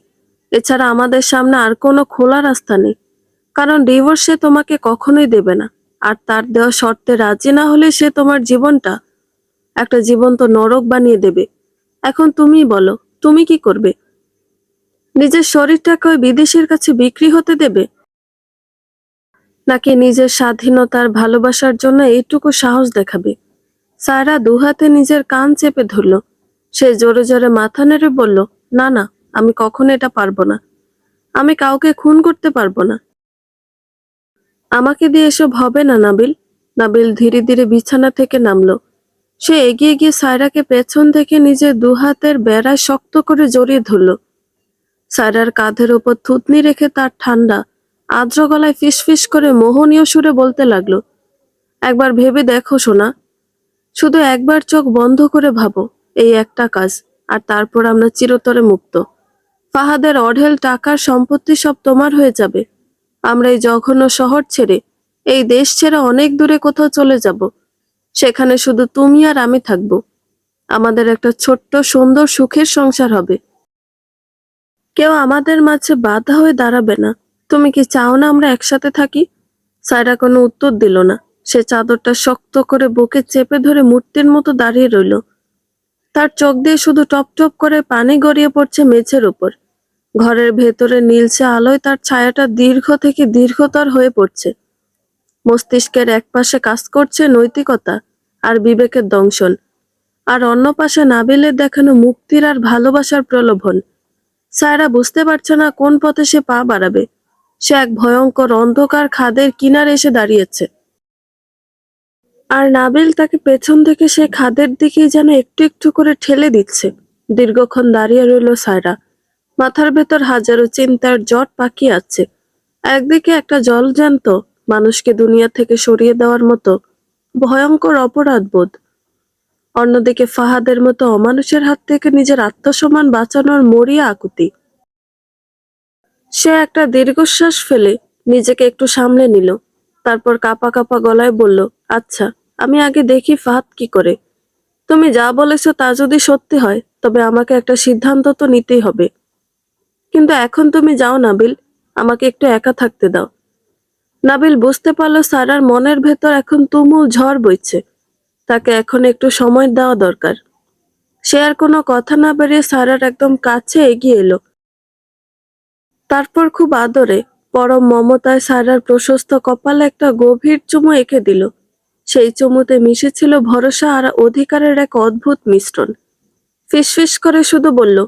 এছাড়া আমাদের সামনে আর কোনো খোলা রাস্তা নেই, কারণ ডিভোর্স সে তোমাকে কখনোই দেবে না। আর তার দেওয়া শর্তে রাজি না হলে সে তোমার জীবনটা একটা জীবন্ত নরক বানিয়ে দেবে। এখন তুমিই বলো, তুমি কি করবে? নিজের শরীরটাকে ওই বিদেশির কাছে বিক্রি হতে দেবে, নাকি নিজের স্বাধীনতার ভালোবাসার জন্য এইটুকু সাহস দেখাবে? সায়রা দুহাতে নিজের কান চেপে ধরল। সে জোরে জোরে মাথা নেড়ে বলল, না না, আমি কখনো এটা পারবো না। আমি কাউকে খুন করতে পারবো না। আমাকে দিয়ে এসব হবে না নাবিল। নাবিল ধীরে ধীরে বিছানা থেকে নামলো। সে এগিয়ে গিয়ে সায়রাকে পেছন থেকে নিজের দুহাতের বেড়ায় শক্ত করে জড়িয়ে ধরল। সায়রার কাঁধের ওপর থুতনি রেখে তার ঠান্ডা আর্দ্র গলায় ফিসফিস করে মোহনীয় সুরে বলতে লাগলো, একবার ভেবে দেখো সোনা, শুধু একবার চোখ বন্ধ করে ভাবো, এই একটা কাজ, আর তারপর আমরা চিরতরে মুক্ত। ফাহাদের অঢেল টাকার সম্পত্তি সব তোমার হয়ে যাবে। আমরা এই জঘন্য শহর ছেড়ে, এই দেশ ছেড়ে অনেক দূরে কোথাও চলে যাব। সেখানে শুধু তুমি আর আমি থাকবো। আমাদের একটা ছোট্ট সুন্দর সুখের সংসার হবে। কেউ আমাদের মাঝে বাধা হয়ে দাঁড়াবে না। তুমি কি চাও না আমরা একসাথে থাকি? সায়রা কোনো উত্তর দিল না। সে চাদরটা শক্ত করে বুকে চেপে ধরে মূর্তির মতো দাঁড়িয়ে রইল। তার চোখ দিয়ে শুধু টপ টপ করে পানি গড়িয়ে পড়ছে মেঝের উপর। ঘরের ভেতরে নীলচে আলোয় তার ছায়াটা দীর্ঘ থেকে দীর্ঘতর হয়ে পড়ছে। মস্তিষ্কের এক পাশে কাজ করছে নৈতিকতা আর বিবেকের দংশন, আর অন্য পাশে নাবিলের দেখানো মুক্তির আর ভালোবাসার প্রলোভন। সায়রা বুঝতে পারছে না কোন পথে সে পা বাড়াবে। সে এক ভয়ঙ্কর অন্ধকার খাদের কিনারে এসে দাঁড়িয়েছে, আর নাবিল তাকে পেছন থেকে সে খাদের দিকেই যেন একটু একটু করে ঠেলে দিচ্ছে। দীর্ঘক্ষণ দাঁড়িয়ে রইল সায়রা। মাথার ভেতর হাজারো চিন্তার জট পাকিয়ে আছে। একদিকে একটা জলজ্যান্ত মানুষকে দুনিয়া থেকে সরিয়ে দেওয়ার মতো ভয়ঙ্কর অপরাধ বোধ, অন্যদিকে ফাহাদের মতো অমানুষের হাত থেকে নিজের আত্মসম্মান বাঁচানোর মরিয়া আকুতি। সে একটা দীর্ঘশ্বাস ফেলে নিজেকে একটু সামলে নিল। তারপর কাঁপা কাঁপা গলায় বলল, আচ্ছা, আমি আগে দেখি ফাহাদ কি করে। তুমি যা বলেছো তা যদি সত্যি হয়, তবে আমাকে একটা সিদ্ধান্ত তো নিতেই হবে। কিন্তু এখন তুমি যাও নাবিল, আমাকে একটু একা থাকতে দাও। নাবিল বুঝতে পারলো সারার মনের ভেতর এখন তুমুল ঝড় বইছে। তাকে এখন একটু সময় দেওয়া দরকার। সে আর কোনো কথা না বেরিয়ে সারার একদম কাছে এগিয়ে এলো। তারপর খুব আদরে, পরম মমতায় সারার প্রশস্ত কপালে একটা গভীর চুমু এঁকে দিল। সেই চুমুতে মিশেছিল ভরসা আর অধিকারের এক অদ্ভুত মিশ্রণ। ফিসফিস করে শুধু বলল,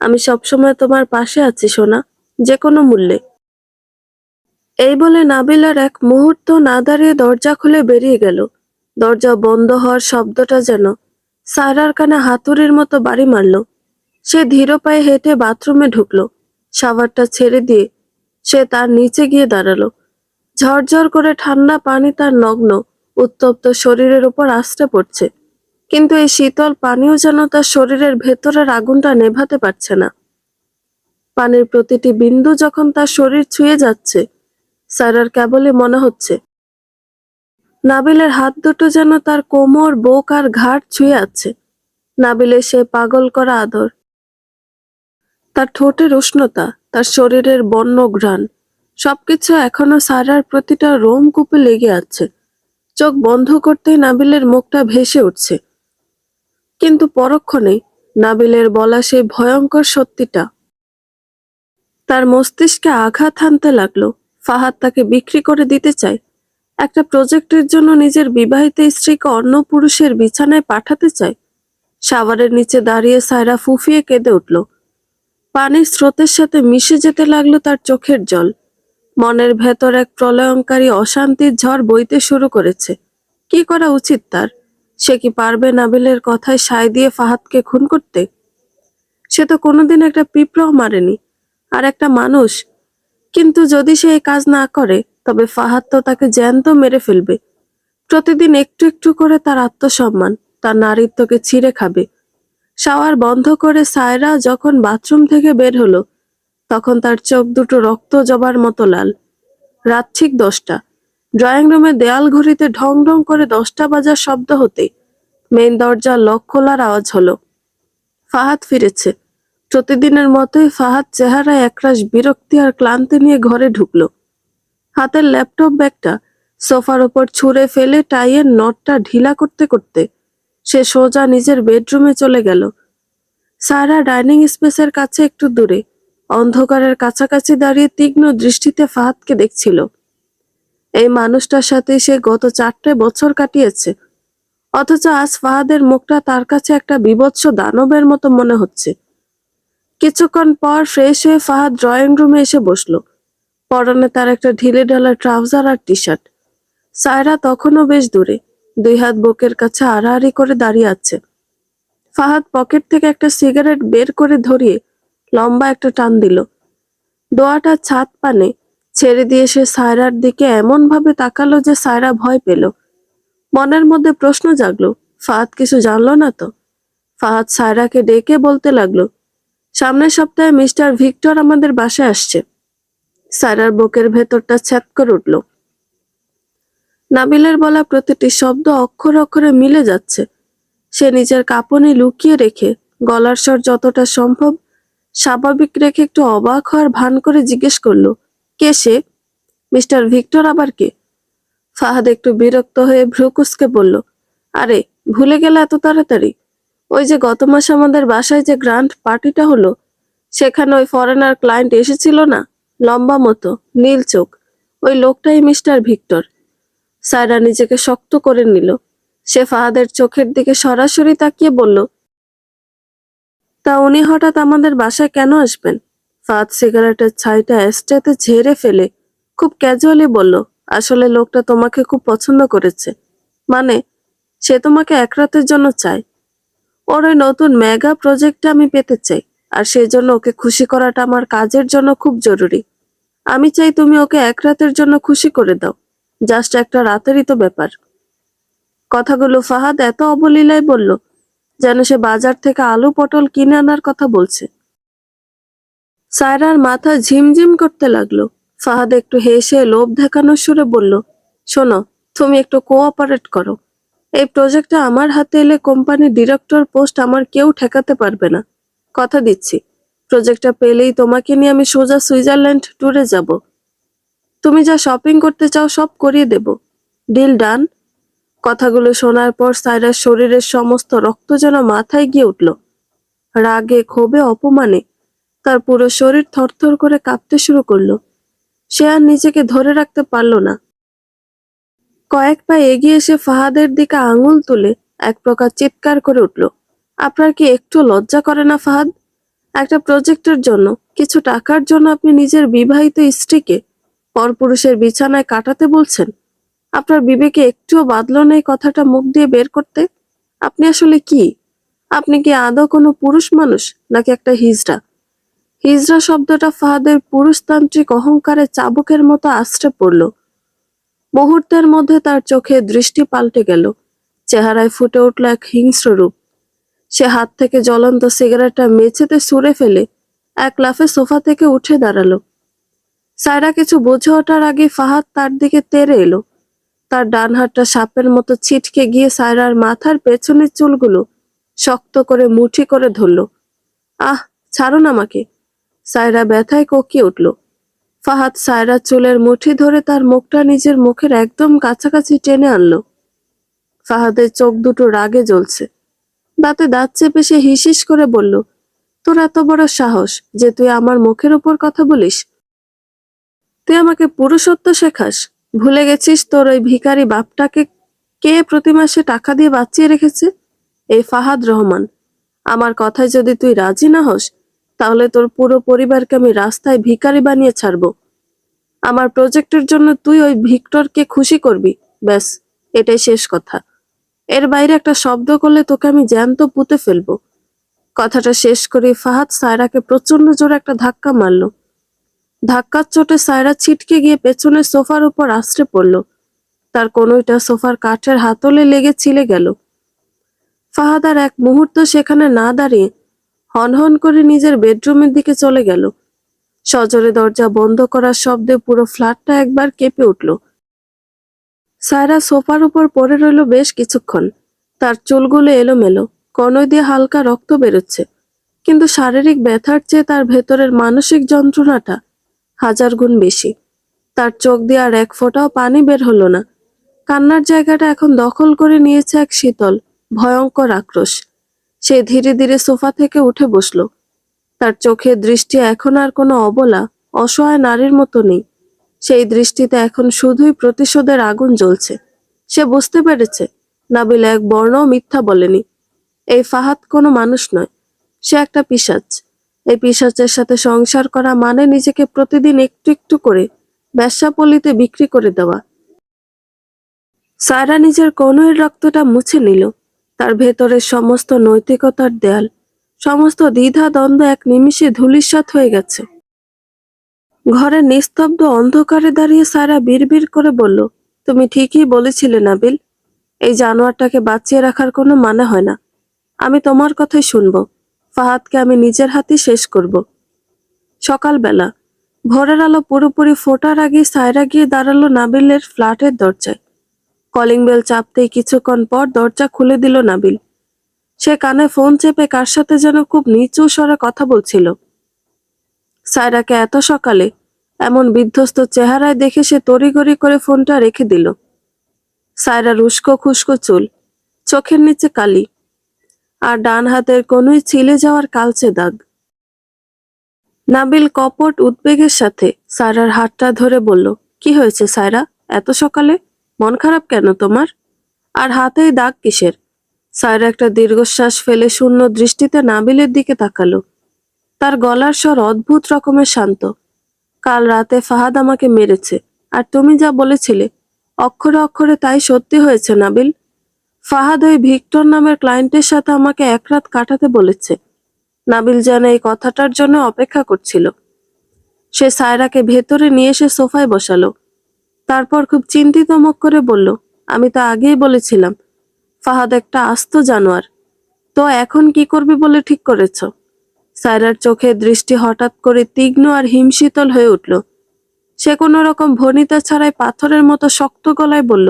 আমি সবসময় তোমার পাশে আছি সোনা, যে কোনো মূল্যে। এই বলে নাবিল আর এক মুহূর্ত না দাঁড়িয়ে দরজা খুলে বেরিয়ে গেল। দরজা বন্ধ হওয়ার শব্দটা যেন সায়রার কানে হাতুড়ির মতো বাড়ি মারল। সে ধীর পায়ে হেঁটে বাথরুমে ঢুকলো। শাওয়ারটা ছেড়ে দিয়ে সে তার নিচে গিয়ে দাঁড়ালো। ঝরঝর করে ঠান্ডা পানি তার নগ্ন উত্তপ্ত শরীরের উপর আছড়ে পড়ছে, কিন্তু এই শীতল পানিও যেন তার শরীরের ভেতরের আগুনটা নেভাতে পারছে না। পানির প্রতিটি বিন্দু যখন তার শরীর ছুঁয়ে যাচ্ছে, সায়রার কেবলই মনে হচ্ছে নাবিলের হাত দুটো যেন তার কোমর, বুক আর ঘাড় ছুঁয়ে আছে। নাবিলের সে পাগল করা আদর, তার ঠোঁটের উষ্ণতা, তার শরীরের বন্য ঘ্রাণ, সবকিছু এখনো সায়রার প্রতিটা রোমকূপে লেগে আছে। চোখ বন্ধ করতেই নাবিলের মুখটা ভেসে উঠছে, কিন্তু পরক্ষণেই নাবিলের বলা সেই ভয়ঙ্কর সত্যিটা তার মস্তিষ্কে আঘাত হানতে লাগলো। ফাহাদ তাকে বিক্রি করে দিতে চায়, একটা প্রজেক্টের জন্য নিজের বিবাহিত স্ত্রীকে অন্য পুরুষের বিছানায় পাঠাতে চায়। শাওয়ারের নিচে দাঁড়িয়ে সায়রা ফুঁফিয়ে কেঁদে উঠল। পানির স্রোতের সাথে মিশে যেতে লাগলো তার চোখের জল। মনের ভেতর এক প্রলয়ঙ্কারী অশান্তির ঝড় বইতে শুরু করেছে। কি করা উচিত তার? সে কি পারবে নাবিলের কথায় সায় দিয়ে ফাহাদকে খুন করতে? সে তো কোনোদিন একটা পিঁপড়াও মারেনি, আর একটা মানুষ। কিন্তু যদি সে এই কাজ না করে, তবে ফাহাদ তো তাকে জ্যান্ত মেরে ফেলবে। প্রতিদিন একটু একটু করে তার আত্মসম্মান, তার নারীত্বকে ছিঁড়ে খাবে। শাওয়ার বন্ধ করে সায়রা যখন বাথরুম থেকে বের হলো, তখন তার চোখ দুটো রক্ত জবার মতো লাল। রাত ঠিক 10টা। ড্রয়িং রুমে দেয়াল ঘড়িতে ঢং ঢং করে 10টা বাজার শব্দ হতে মেইন দরজার লক খোলার আওয়াজ হলো। ফাহাদ ফিরেছে। প্রতিদিনের মতোই ফাহাদ চেহারায় একরাশ বিরক্তি আর ক্লান্তি নিয়ে ঘরে ঢুকলো। হাতের ল্যাপটপ ব্যাগটা সোফার ওপর ছুঁড়ে ফেলে টাইয়ের নটটা ঢিলা করতে করতে সে সোজা নিজের বেডরুমে চলে গেল। সায়রা ডাইনিং স্পেসের কাছে একটু দূরে অন্ধকারের কাছাকাছি দাঁড়িয়ে তীক্ষ্ণ দৃষ্টিতে ফাহাদকে দেখছিল। এই মানুষটার সাথে সে গত 4টে বছর কাটিয়েছে, অথচ আজ ফাহাদের মুখটা তার কাছে একটা বীভৎস দানবের মতো মনে হচ্ছে। কিছুক্ষণ পর ফ্রেশ হয়ে ফাহাদ ড্রয়িং রুমে এসে বসলো। পরনে তার একটা ঢিলে ঢালা ট্রাউজার আর টি শার্ট। সায়রা তখনও বেশ দূরে, 2 হাত বুকের কাছে আড়াআড়ি করে দাঁড়িয়ে আছে। ফাহাদ পকেট থেকে একটা সিগারেট বের করে ধরিয়ে লম্বা একটা টান দিল। দোয়াটা ছাদ পানে ছেড়ে দিয়ে সে সায়রার দিকে এমন ভাবে তাকালো যে সায়রা ভয় পেল। মনের মধ্যে প্রশ্ন জাগলো, ফাহাদ কিছু জানলো না তো? ফাহাদ সায়রাকে ডেকে বলতে লাগলো, সামনের সপ্তাহে মিস্টার ভিক্টর আমাদের বাসায় আসছে। সায়রার বুকের ভেতরটা ছ্যাদ করে উঠল। নাবিলের বলা প্রতিটি শব্দ অক্ষরে অক্ষরে মিলে যাচ্ছে। সে নিজের কাঁপুনি লুকিয়ে রেখে গলার স্বর যতটা সম্ভব স্বাভাবিক রেখে একটু অবাক হওয়ার ভান করে জিজ্ঞেস করলো, কে সে? মিস্টার ভিক্টর আবার কে? ফাহাদ একটু বিরক্ত হয়ে ভ্রু কুঁচকে বলল, আরে ভুলে গেলে এত তাড়াতাড়ি? ওই যে গত মাসে আমাদের বাসায় যে গ্র্যান্ড পার্টিটা হলো, সেখানে ওই ফরেনার ক্লায়েন্ট এসেছিল না, লম্বা মতো, নীল চোখ, ওই লোকটাই মিস্টার ভিক্টর। সায়রা নিজেকে শক্ত করে নিল। সে ফাহাদের চোখের দিকে সরাসরি তাকিয়ে বলল, তা উনি হঠাৎ আমাদের বাসায় কেন আসবেন? ফাহাদ সিগারেটের ছাইটা অ্যাশট্রেতে ঝেড়ে ফেলে খুব ক্যাজুয়ালি বলল, আসলে লোকটা তোমাকে খুব পছন্দ করেছে। মানে, সে তোমাকে এক রাতের জন্য চায়। ওর ওই নতুন মেগা প্রজেক্টটা আমি পেতে চাই, আর সেই জন্য ওকে খুশি করাটা আমার কাজের জন্য খুব জরুরি। আমি চাই তুমি ওকে এক রাতের জন্য খুশি করে দাও। জাস্ট একটা রাতেরই তো ব্যাপার। কথাগুলো ফাহাদ এত অবলীলায় বলল যেন সে বাজার থেকে আলু পটল কিনে আনার কথা বলছে। সায়রার মাথা ঝিমঝিম করতে লাগলো। ফাহাদ একটু হেসে লোভ দেখানোর সুরে বলল, শোনো, তুমি একটু কোঅপারেট করো। এই প্রজেক্টটা আমার হাতে এলে কোম্পানির ডিরেক্টর পোস্ট আমার কেউ ঠেকাতে পারবে না। কথা দিচ্ছি, প্রজেক্টটা পেলেই তোমাকে নিয়ে আমি সোজা সুইজারল্যান্ড ট্যুরে যাব। তুমি যা শপিং করতে চাও সব করিয়ে দেব। Deal done? কথাগুলো শোনার পর সায়রার শরীরের সমস্ত রক্ত যেন মাথায় গিয়ে উঠল। রাগে, ক্ষোভে, অপমানে তার পুরো শরীর থরথর করে কাঁপতে শুরু করলো। সে আর নিজেকে ধরে রাখতে পারল না। কয়েক পা এগিয়ে এসে ফাহাদের দিকে আঙুল তুলে এক প্রকার চিৎকার করে উঠল, আপনার কি একটু লজ্জা করে না ফাহাদ? একটা প্রজেক্টের জন্য, কিছু টাকার জন্য আপনি নিজের বিবাহিত স্ত্রীকে পরপুরুষের বিছানায় কাটাতে বলছেন? আপনার বিবেকে একটুও বাঁধল না এই কথাটা মুখ দিয়ে বের করতে? আপনি আসলে কি? আপনি কি আদৌ কোনো পুরুষ মানুষ, নাকি একটা হিজড়া? হিজড়া শব্দটা ফাহাদের পুরুষতান্ত্রিক অহংকারে চাবুকের মতো আছড়ে পড়ল। মুহূর্তের মধ্যে তার চোখে দৃষ্টি পাল্টে গেল, চেহারায় ফুটে উঠল এক হিংস্র রূপ। সে হাত থেকে জ্বলন্ত সিগারেটটা মেঝেতে ছুঁড়ে ফেলে এক লাফে সোফা থেকে উঠে দাঁড়ালো। সায়রা কিছু বুঝে ওঠার আগে ফাহাদ তার দিকে তেড়ে এলো। তার ডান হাতটা সাপের মতো ছিটকে গিয়ে সায়রার মাথার পেছনের চুলগুলো শক্ত করে মুঠি করে ধরল। আহ, ছাড়ুন আমাকে! সায়রা ব্যথায় কোকিয়ে উঠল। ফাহাদ সায়রার চুলের মুঠি ধরে তার মুখটা নিজের মুখের একদম কাছাকাছি টেনে আনলো। ফাহাদের চোখ দুটো রাগে জ্বলছে। দাঁতে দাঁত চেপে সে হিসিস করে বলল, তোর এত বড় সাহস যে তুই আমার মুখের উপর কথা বলিস? তুই আমাকে পুরুষত্ব শেখাস? ভুলে গেছিস তোর ওই ভিখারি বাপটাকে কে প্রতি মাসে টাকা দিয়ে বাঁচিয়ে রেখেছে? এই ফাহাদ রহমান। আমার কথায় যদি তুই রাজি না হস, তাহলে তোর পুরো পরিবারকে আমি রাস্তায় ভিখারি বানিয়ে ছাড়বো। আমার প্রজেক্টের জন্য তুই ওই ভিক্টরকে খুশি করবি, ব্যাস, এটাই শেষ কথা। এর বাইরে একটা শব্দ করলে তোকে আমি জ্যান্ত পুঁতে ফেলবো। কথাটা শেষ করে ফাহাদ সায়রাকে প্রচন্ড জোরে একটা ধাক্কা মারল। ধাক্কার চোটে সায়রা ছিটকে গিয়ে পেছনের সোফার উপর আছড়ে পড়ল। তার কনুইটা সোফার কাঠের হাতলে লেগে ছিলে গেল। ফাহাদ আর এক মুহূর্ত সেখানে না দাঁড়িয়ে হনহন করে নিজের বেডরুমের দিকে চলে গেল। সজোরে দরজা বন্ধ করার শব্দে পুরো ফ্ল্যাটটা একবার কেঁপে উঠল। সায়রা সোফার উপর পড়ে রইল বেশ কিছুক্ষণ। তার চুলগুলো এলোমেলো, কনুই দিয়ে হালকা রক্ত বেরোচ্ছে, কিন্তু শারীরিক ব্যথার চেয়ে তার ভেতরের মানসিক যন্ত্রণাটা 1000 গুণ বেশি। তার চোখ দিয়ে আর এক ফোঁটাও পানি বের হলো না। কান্নার জায়গাটা এখন দখল করে নিয়েছে এক শীতল, ভয়ঙ্কর আক্রোশ। সে ধীরে ধীরে সোফা থেকে উঠে বসল। তার চোখের দৃষ্টি এখন আর কোনো অবলা, অসহায় নারীর মতো নেই। সেই দৃষ্টিতে এখন শুধুই প্রতিশোধের আগুন জ্বলছে। সে বুঝতে পেরেছে নাবিল এক বর্ণও মিথ্যা বলেনি। এই ফাহাদ কোনো মানুষ নয়, সে একটা পিশাচ। এই পিশাচের সাথে সংসার করা মানে নিজেকে প্রতিদিন একটু একটু করে বেশ্যাপল্লীতে বিক্রি করে দেওয়া। সায়রা নিজের কনুইয়ের রক্তটা মুছে নিল। তার ভেতরের সমস্ত নৈতিকতার দেয়াল, সমস্ত দ্বিধা দ্বন্দ্ব এক নিমিষে ধূলিসাৎ হয়ে গেছে। ঘরের নিস্তব্ধ অন্ধকারে দাঁড়িয়ে সায়রা বিড়বিড় করে বলল, তুমি ঠিকই বলেছিলে নাবিল, এই জানোয়ারটাকে বাঁচিয়ে রাখার কোনো মানে হয় না। আমি তোমার কথাই শুনবো। ফাহাদকে আমি নিজের হাতে শেষ করব। সকালবেলা ভোরের আলো পুরোপুরি ফোটার আগেই সায়রা গিয়ে দাঁড়ালো নাবিলের ফ্ল্যাটের দরজায়। কলিং বেল চাপতেই কিছুক্ষণ পর দরজা খুলে দিল নাবিল। সে কানে ফোন চেপে কার সাথে যেন খুব নিচু স্বরে কথা বলছিল। সায়রাকে এত সকালে এমন বিধ্বস্ত চেহারায় দেখে সে তড়িঘড়ি করে ফোনটা রেখে দিল। সায়রার উস্কো খুস্কো চুল, চোখের নিচে কালি, আর ডান হাতের কনুই ছিলে যাওয়ার কালচে দাগ। নাবিল কপট উদ্বেগের সাথে সায়রার হাতটা ধরে বলল, কি হয়েছে সায়রা, এত সকালে? মন খারাপ কেন তোমার? আর হাতেই দাগ কিসের? সায়রা একটা দীর্ঘশ্বাস ফেলে শূন্য দৃষ্টিতে নাবিলের দিকে তাকালো। তার গলার স্বর অদ্ভুত রকমের শান্ত। কাল রাতে ফাহাদ আমাকে মেরেছে, আর তুমি যা বলেছিলে অক্ষরে অক্ষরে তাই সত্যি হয়েছে নাবিল। ফাহাদ ওই ভিক্টর নামের ক্লায়েন্টের সাথে আমাকে এক রাত কাটাতে বলেছে। নাবিল যেন এই কথাটার জন্য অপেক্ষা করছিল। সে সায়রাকে ভেতরে নিয়ে এসে সোফায় বসালো। তারপর খুব চিন্তিত মুখ করে বলল, আমি তো আগেই বলেছিলাম ফাহাদ একটা আস্ত জানোয়ার। তো এখন কি করবি বলে ঠিক করেছ? সায়রার চোখে দৃষ্টি হঠাৎ করে তীক্ষ্ণ আর হিমশীতল হয়ে উঠল। সে কোনো রকম ভনিতা ছাড়াই পাথরের মতো শক্ত গলায় বলল,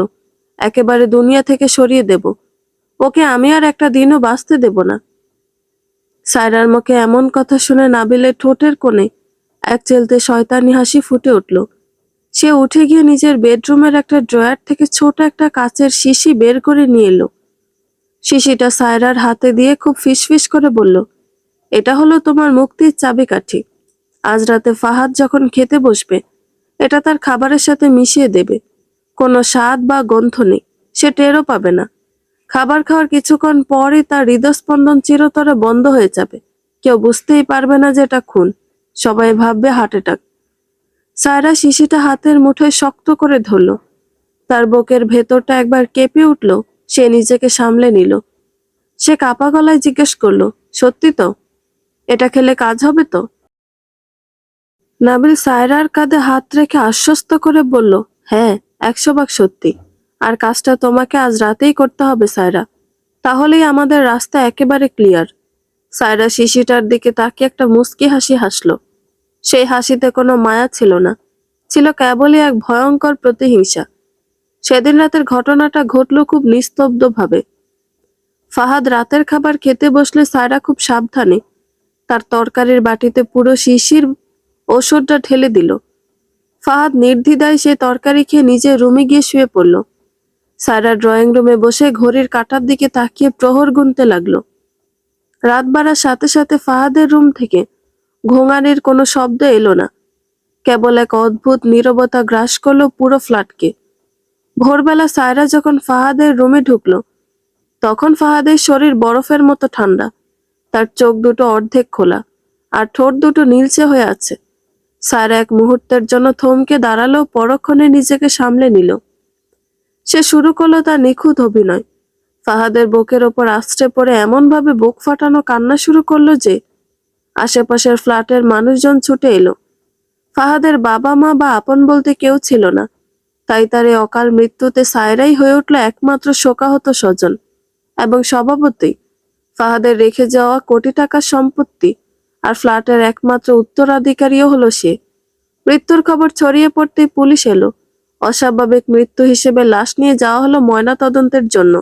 একেবারে দুনিয়া থেকে সরিয়ে দেব। ওকে আমি আর একটা দিনও বাঁচতে দেব না। সায়রার মুখে এমন কথা শুনে নাবিলের ঠোঁটের কোণে এক চেলতে শয়তানি হাসি ফুটে উঠল। সে উঠে গিয়ে নিজের বেডরুমের একটা ড্রয়ার থেকে ছোট একটা কাচের শিশি বের করে নিয়ে এলো। শিশিটা সায়রার হাতে দিয়ে খুব ফিসফিস করে বলল, এটা হলো তোমার মুক্তির চাবিকাঠি। আজ রাতে ফাহাদ যখন খেতে বসবে এটা তার খাবারের সাথে মিশিয়ে দেবে। কোনো স্বাদ বা গন্ধ নেই, সে টেরও পাবে না। খাবার খাওয়ার কিছুক্ষণ পরই তার হৃদস্পন্দন চিরতরে বন্ধ হয়ে যাবে। কেউ বুঝতেই পারবে না যে এটা খুন, সবাই ভাববে হার্ট অ্যাটাক। সায়রা শিশিটা হাতের মুঠোয় শক্ত করে ধরল। তার বুকের ভেতরটা একবার কেঁপে উঠল। সে নিজেকে সামলে নিল। সে কাপা গলায় জিজ্ঞেস করলো, সত্যি তো? এটা খেলে কাজ হবে তো? নাবিল সায়রার কাঁধে হাত রেখে আশ্বস্ত করে বলল, হ্যাঁ, 100 ভাগ সত্যি। আর কাজটা তোমাকে আজ রাতেই করতে হবে সায়রা, তাহলেই আমাদের রাস্তা একেবারে ক্লিয়ার। সায়রা শিশিটার দিকে তাকিয়ে একটা মুচকি হাসি হাসলো। সেই হাসিতে কোনো মায়া ছিল না, ছিল কেবলই এক ভয়ঙ্কর প্রতিহিংসা। সেদিন রাতের ঘটনাটা ঘটল খুব নিস্তব্ধভাবে। ফাহাদ রাতের খাবার খেতে বসলে সায়রা খুব সাবধানে তার তরকারির বাটিতে পুরো শিশির ওষুধটা ঢেলে দিল। ফাহাদ নির্দ্বিধায় সে তরকারি খেয়ে নিজের রুমে গিয়ে শুয়ে পড়ল। সায়রা ড্রয়িং রুমে বসে ঘড়ির কাঁটার দিকে তাকিয়ে প্রহর গুনতে লাগলো। রাত বাড়ার সাথে সাথে ফাহাদের রুম থেকে ঘোঙানির কোনো শব্দ এলো না। কেবল এক অদ্ভুত নীরবতা গ্রাস করলো পুরো ফ্ল্যাটকে। ভোরবেলা সায়রা যখন ফাহাদের রুমে ঢুকলো তখন ফাহাদের শরীর বরফের মতো ঠান্ডা। তার চোখ দুটো অর্ধেক খোলা আর ঠোঁট দুটো নীলচে হয়ে আছে। সায়রা এক মুহূর্তের জন্য থমকে দাঁড়ালো, পরক্ষণে নিজেকে সামলে নিল। সে শুরু করলো তার নিখুঁত অভিনয়। ফাহাদের বুকের ওপর আছড়ে পড়ে এমনভাবে বুক ফাটানো কান্না শুরু করলো যে আশেপাশের ফ্ল্যাটের মানুষজন ছুটে এলো। ফাহাদের বাবা মা বা আপন বলতে কেউ ছিল না, তাই তার এই অকাল মৃত্যুতে সায়রাই হয়ে উঠল একমাত্র শোকাহত স্বজন। এবং স্বভাবতই ফাহাদের রেখে যাওয়া কোটি টাকার সম্পত্তি আর ফ্ল্যাটের একমাত্র উত্তরাধিকারীও হলো সে। মৃত্যুর খবর ছড়িয়ে পড়তেই পুলিশ এলো। অস্বাভাবিক মৃত্যু হিসেবে লাশ নিয়ে যাওয়া হলো ময়না তদন্তের জন্য।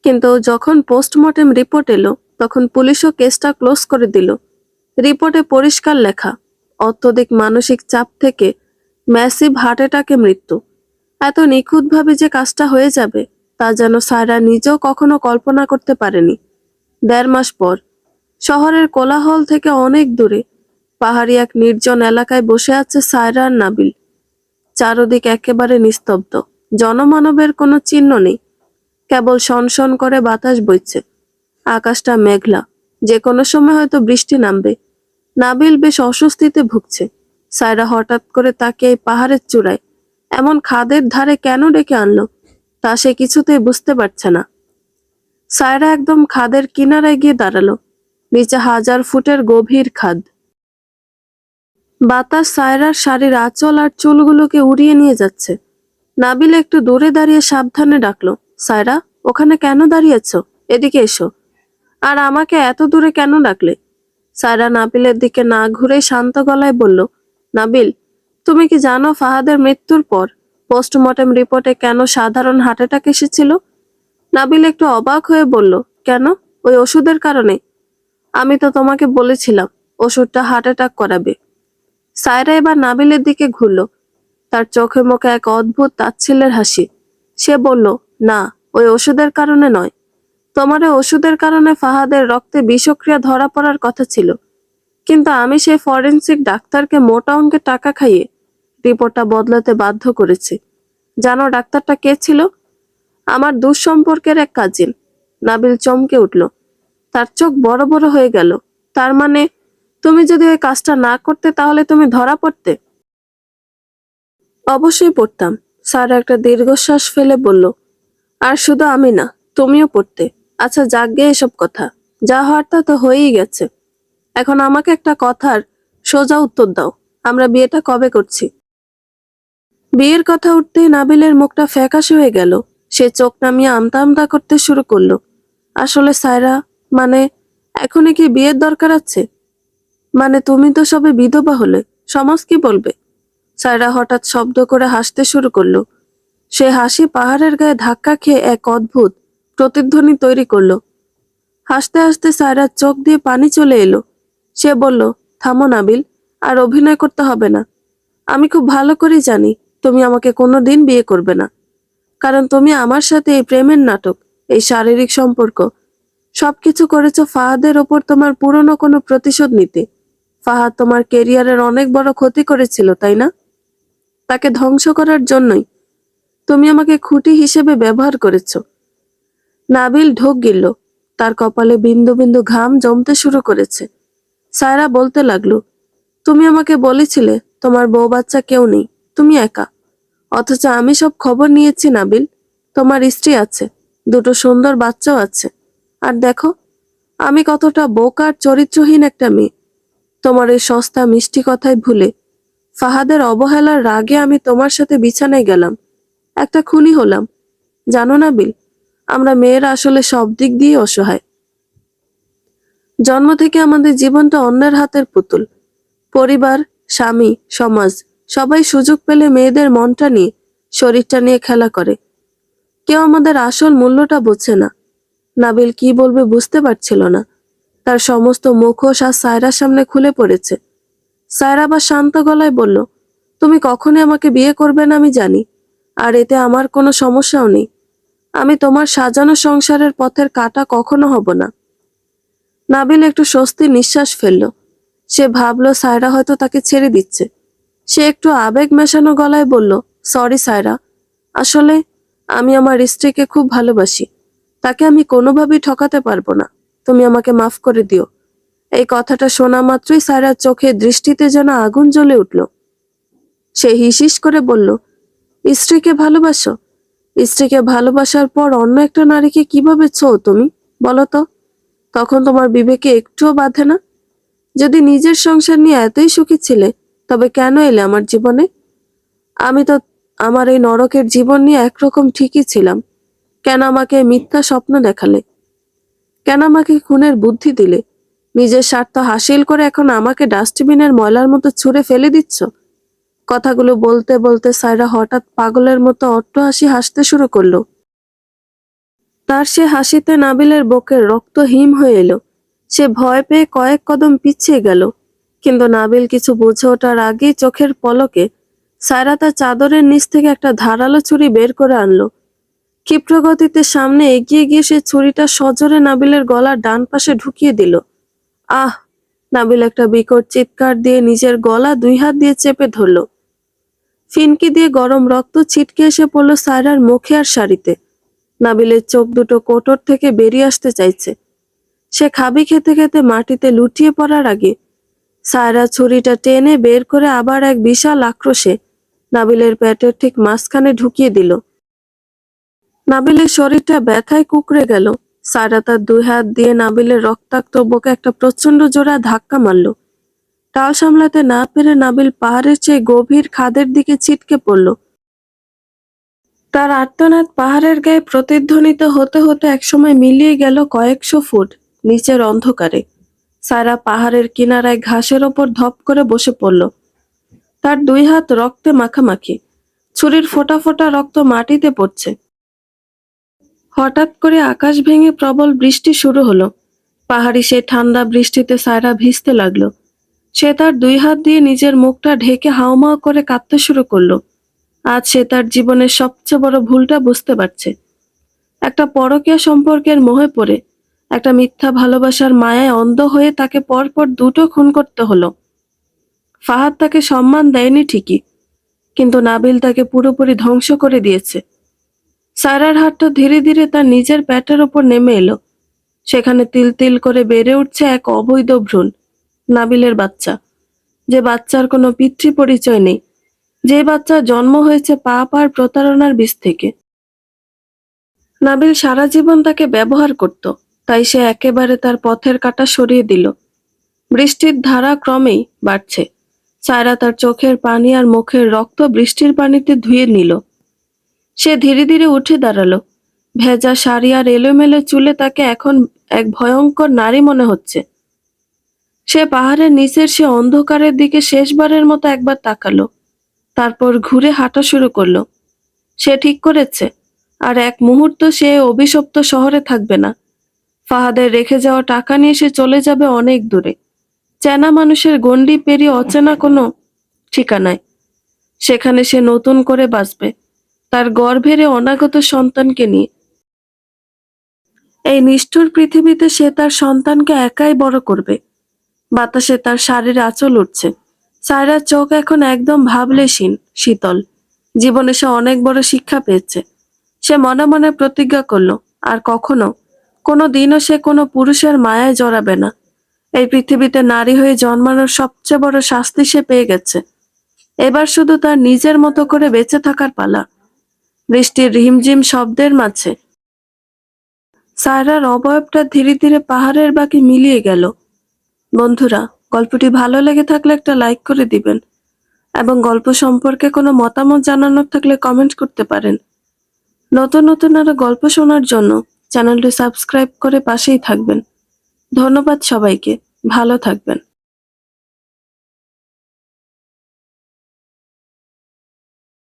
কিন্তু যখন পোস্টমর্টেম রিপোর্ট এলো তখন পুলিশও কেসটা ক্লোজ করে দিল। রিপোর্টে পরিষ্কার লেখা, অত্যধিক মানসিক চাপ থেকে ম্যাসিভ হার্ট অ্যাটাকে মৃত্যু। এত নিখুঁতভাবে যে কাজটা হয়ে যাবে তা যেন সায়রা নিজেও কখনো কল্পনা করতে পারেনি। 1.5 মাস পর শহরের কোলাহল থেকে অনেক দূরে পাহাড়ি এক নির্জন এলাকায় বসে আছে সায়রা আর নাবিল। চারদিক একেবারে নিস্তব্ধ, জনমানবের কোনো চিহ্ন নেই। কেবল শনশন করে বাতাস বইছে। আকাশটা মেঘলা, যে কোনো সময় হয়তো বৃষ্টি নামবে। নাবিল বেশ অস্বস্তিতে ভুগছে। সায়রা হঠাৎ করে তাকে এই পাহাড়ের চূড়ায় এমন খাদের ধারে কেন ডেকে আনলো তা সে কিছুতেই বুঝতে পারছে না। সায়রা একদম খাদের কিনারায় গিয়ে দাঁড়ালো। নিচে 1000 ফুটের গভীর খাদ। বাতাস সায়রার শাড়ির আঁচল আর চুলগুলোকে উড়িয়ে নিয়ে যাচ্ছে। নাবিল একটু দূরে দাঁড়িয়ে সাবধানে ডাকলো, সায়রা, ওখানে কেন দাঁড়িয়েছ? এদিকে এসো। আর আমাকে এত দূরে কেন ডাকলে? সায়রা নাবিলের দিকে না ঘুরে শান্ত গলায় বলল, নাবিল, তুমি কি জানো ফাহাদের মৃত্যুর পর পোস্টমর্টেম রিপোর্টে কেন সাধারণ হার্ট অ্যাটাক এসেছিল? নাবিল একটু অবাক হয়ে বলল, কেন? ওই ওষুধের কারণে? আমি তো তোমাকে বলেছিলাম ওষুধটা হার্ট অ্যাটাক করাবে। সায়রা এবার নাবিলের দিকে ঘুরল। তার চোখে মুখে এক অদ্ভুত তাচ্ছিল্যের হাসি। সে বলল, না, ওই ওষুধের কারণে নয়। তোমার ওই ওষুধের কারণে ফাহাদের রক্তে বিষক্রিয়া ধরা পড়ার কথা ছিল, কিন্তু আমি সেই ফরেনসিক ডাক্তারকে মোটা অঙ্কের টাকা খাইয়ে রিপোর্টটা বদলাতে বাধ্য করেছি। জানো ডাক্তারটা কে ছিল? আমার দুঃসম্পর্কের এক কাজিন। নাবিল চমকে উঠল। তার চোখ বড় বড় হয়ে গেল। তার মানে তুমি যদি ওই কাজটা না করতে তাহলে তুমি ধরা পড়তে? অবশ্যই পড়তাম। স্যার একটা দীর্ঘশ্বাস ফেলে বলল, আর শুধু আমি না, তুমিও পড়তে। আচ্ছা যাকগে এসব কথা, যা হওয়ার তা তো হয়েই গেছে। এখন আমাকে একটা কথার সোজা উত্তর দাও, আমরা বিয়েটা কবে করছি? বিয়ের কথা উঠতেই নাবিলের মুখটা ফ্যাকাশে হয়ে গেল। সে চোখ নামিয়ে আমতা আমতা করতে শুরু করলো। আসলে সায়রা, মানে এখনই কি বিয়ের দরকার আছে? মানে তুমি তো সবে বিধবা হলে, সমাজ কি বলবে? সায়রা হঠাৎ শব্দ করে হাসতে শুরু করলো। সে হাসি পাহাড়ের গায়ে ধাক্কা খেয়ে এক অদ্ভুত প্রতিধ্বনি তৈরি করলো। হাসতে হাসতে সায়রার চোখ দিয়ে পানি চলে এলো। সে বলল, থামো নাবিল, আর অভিনয় করতে হবে না। আমি খুব ভালো করে জানি তুমি আমাকে কোনোদিন বিয়ে করবে না, কারণ তুমি আমার সাথে এই প্রেমের নাটক, এই শারীরিক সম্পর্ক সবকিছু করেছো ফাহাদের ওপর তোমার পুরনো কোনো প্রতিশোধ নিতে। ফাহাদ তোমার কেরিয়ারের অনেক বড় ক্ষতি করেছিল, তাই না? তাকে ধ্বংস করার জন্যই তুমি আমাকে খুঁটি হিসেবে ব্যবহার করেছো। নাবিল ঢোক গিলল। তার কপালে বিন্দু বিন্দু ঘাম জমতে শুরু করেছে। সায়রা বলতে লাগলো, তুমি আমাকে বলেছিলে তোমার বউ বাচ্চা কেউ নেই, তুমি একা। অথচ আমি সব খবর নিয়েছি নাবিল, তোমার স্ত্রী আছে, দুটো সুন্দর বাচ্চাও আছে। আর দেখো আমি কতটা বোকা আর চরিত্রহীন একটা মেয়ে। তোমার এই সস্তা মিষ্টি কথায় ভুলে ফাহাদের অবহেলার রাগে আমি তোমার সাথে বিছানায় গেলাম, একটা খুনি হলাম। জানো নাবিল, আমরা মেয়েরা আসলে সব দিক দিয়ে অসহায়। জন্ম থেকে আমাদের জীবনটা অন্যের হাতের পুতুল। পরিবার, স্বামী, সমাজ সবাই সুযোগ পেলে মেয়েদের মনটা নিয়ে, শরীরটা নিয়ে খেলা করে। কেউ আমাদের আসল মূল্যটা বোঝে না। নাবিল কি বলবে বুঝতে পারছিল না। তার সমস্ত মুখোশ আর সায়রার সামনে খুলে পড়েছে। সায়রা আবার শান্ত গলায় বলল, তুমি কখনই আমাকে বিয়ে করবে না আমি জানি, আর এতে আমার কোনো সমস্যাও নেই। আমি তোমার সাজানো সংসারের পথের কাঁটা কখনো হব না। নাবিল একটু স্বস্তির নিঃশ্বাস ফেলল। সে ভাবলো সায়রা হয়তো তাকে ছেড়ে দিচ্ছে। সে একটু আবেগ মেশানো গলায় বলল, সরি সায়রা, আসলে আমি আমার স্ত্রীকে খুব ভালোবাসি। তাকে আমি কোনোভাবেই ঠকাতে পারবো না। তুমি আমাকে মাফ করে দিও। এই কথাটা শোনা মাত্রই সায়রার চোখে দৃষ্টিতে যেন আগুন জ্বলে উঠল। সে হিসিস করে বলল, স্ত্রীকে ভালোবাসো? স্ত্রীকে ভালোবাসার পর অন্য একটা নারীকে কিভাবে ছো তুমি, বলো তো? তখন তোমার বিবেকে একটুও বাধে না? যদি নিজের সংসার নিয়ে এতই সুখী ছিলে, তবে কেন এলে আমার জীবনে? আমি তো আমার এই নরকের জীবন নিয়ে একরকম ঠিকই ছিলাম। কেন আমাকে মিথ্যা স্বপ্ন দেখালে? কেন আমাকে খুনের বুদ্ধি দিলে? নিজের স্বার্থ হাসিল করে এখন আমাকে ডাস্টবিনের ময়লার মতো ছুঁড়ে ফেলে দিচ্ছ? কথাগুলো বলতে বলতে সায়রা হঠাৎ পাগলের মতো অট্টহাসি হাসতে শুরু করলো। তার সে হাসিতে নাবিলের বুকের রক্ত হিম হয়ে এলো। সে ভয় পেয়ে কয়েক কদম পিছিয়ে গেল, কিন্তু নাবিল কিছু বুঝে ওঠার আগেই চোখের পলকে সায়রা তার চাদরের নিচ থেকে একটা ধারালো ছুরি বের করে আনলো। ক্ষিপ্র গতিতে সামনে এগিয়ে গিয়ে সে ছুরিটা সজোরে নাবিলের গলার ডান পাশে ঢুকিয়ে দিল। আহ! নাবিল একটা বিকট চিৎকার দিয়ে নিজের গলা দুই হাত দিয়ে চেপে ধরল। ফিনকি দিয়ে গরম রক্ত ছিটকে এসে পড়ল সায়রার মুখে আর শাড়িতে। নাবিলের চোখ দুটো কোটর থেকে বেরিয়ে আসতে চাইছে। সে খাবি খেতে খেতে মাটিতে লুটিয়ে পড়ার আগে সায়রা ছুরিটা টেনে বের করে আবার এক বিশাল আক্রোশে নাবিলের পেটের ঠিক মাঝখানে ঢুকিয়ে দিল। নাবিলের শরীরটা ব্যথায় কুঁকড়ে গেল। সায়রা তার দুই হাত দিয়ে নাবিলের রক্তাক্ত বুকে একটা প্রচন্ড জোড়া ধাক্কা মারল। টাল সামলাতে না পেরে নাবিল পাহাড়ের চেয়ে গভীর খাদের দিকে ছিটকে পড়ল। তার আর্তনাদ পাহাড়ের গায়ে প্রতিধ্বনিত হতে হতে একসময় মিলিয়ে গেল কয়েকশো ফুট নিচের অন্ধকারে। সায়রা পাহাড়ের কিনারায় ঘাসের ওপর ধপ করে বসে পড়ল। তার দুই হাত রক্তে মাখামাখি, ছুরির ফোঁটা ফোঁটা রক্ত মাটিতে পড়ছে। হঠাৎ করে আকাশ ভেঙে প্রবল বৃষ্টি শুরু হলো। পাহাড়ি সেই ঠান্ডা বৃষ্টিতে সায়রা ভিজতে লাগলো। সে তার দুই হাত দিয়ে নিজের মুখটা ঢেকে হাউমাউ করে কাঁদতে শুরু করলো। আজ সে তার জীবনের সবচেয়ে বড় ভুলটা বুঝতে পারছে। একটা পরকীয়া সম্পর্কের মোহে পড়ে, একটা মিথ্যা ভালোবাসার মায়ায় অন্ধ হয়ে তাকে পরপর দুটো খুন করতে হলো। ফাহাদ তাকে সম্মান দেয়নি ঠিকই, কিন্তু নাবিল তাকে পুরোপুরি ধ্বংস করে দিয়েছে। সায়রার হাতটা ধীরে ধীরে তার নিজের পেটের ওপর নেমে এলো। সেখানে তিল তিল করে বেড়ে উঠছে এক অবৈধ ভ্রূণ, নাবিলের বাচ্চা। যে বাচ্চার কোনো পিতৃ পরিচয় নেই, যে বাচ্চার জন্ম হয়েছে পাপ আর প্রতারণার বীজ থেকে। নাবিল সারা জীবন তাকে ব্যবহার করত, তাই সে একেবারে তার পথের কাঁটা সরিয়ে দিল। বৃষ্টির ধারা ক্রমেই বাড়ছে। সায়রা তার চোখের পানি আর মুখের রক্ত বৃষ্টির পানিতে ধুয়ে নিল। সে ধীরে ধীরে উঠে দাঁড়ালো। ভেজা শাড়ি আর এলোমেলো চুলে তাকে এখন এক ভয়ঙ্কর নারী মনে হচ্ছে। সে পাহাড়ের নিচের সে অন্ধকারের দিকে শেষবারের মতো একবার তাকালো, তারপর ঘুরে হাঁটা শুরু করলো। সে ঠিক করেছে আর এক মুহূর্ত সে অভিশপ্ত শহরে থাকবে না। ফাহাদের রেখে যাওয়া টাকা নিয়ে সে চলে যাবে অনেক দূরে, চেনা মানুষের গণ্ডি পেরিয়ে অচেনা কোনো ঠিকানায়। সেখানে সে নতুন করে বাঁচবে, তার গর্ভের অনাগত সন্তানকে নিয়ে। এই নিষ্ঠুর পৃথিবীতে সে তার সন্তানকে একাই বড় করবে। বাতাসে তার শাড়ির আঁচল উঠছে। সায়রার চোখ এখন একদম ভাবলেশীন, শীতল। জীবনে সে অনেক বড় শিক্ষা পেয়েছে। সে মনে মনে প্রতিজ্ঞা করলো, আর কখনো কোনো দিনও সে কোনো পুরুষের মায়ায় জড়াবে না। এই পৃথিবীতে নারী হয়ে জন্মানোর সবচেয়ে বড় শাস্তি সে পেয়ে গেছে। এবার শুধু তার নিজের মতো করে বেঁচে থাকার পালা। বৃষ্টির রিমঝিম শব্দের মাঝে সায়রার অবয়বটা ধীরে ধীরে পাহাড়ের বাঁকে মিলিয়ে গেল। বন্ধুরা, গল্পটি ভালো লেগে থাকলে একটা লাইক করে দিবেন, এবং গল্প সম্পর্কে কোনো মতামত জানানোর থাকলে কমেন্ট করতে পারেন। নতুন নতুন আরো গল্প শোনার জন্য চ্যানেলটি সাবস্ক্রাইব করে পাশেই থাকবেন। ধন্যবাদ সবাইকে। ভালো থাকবেন।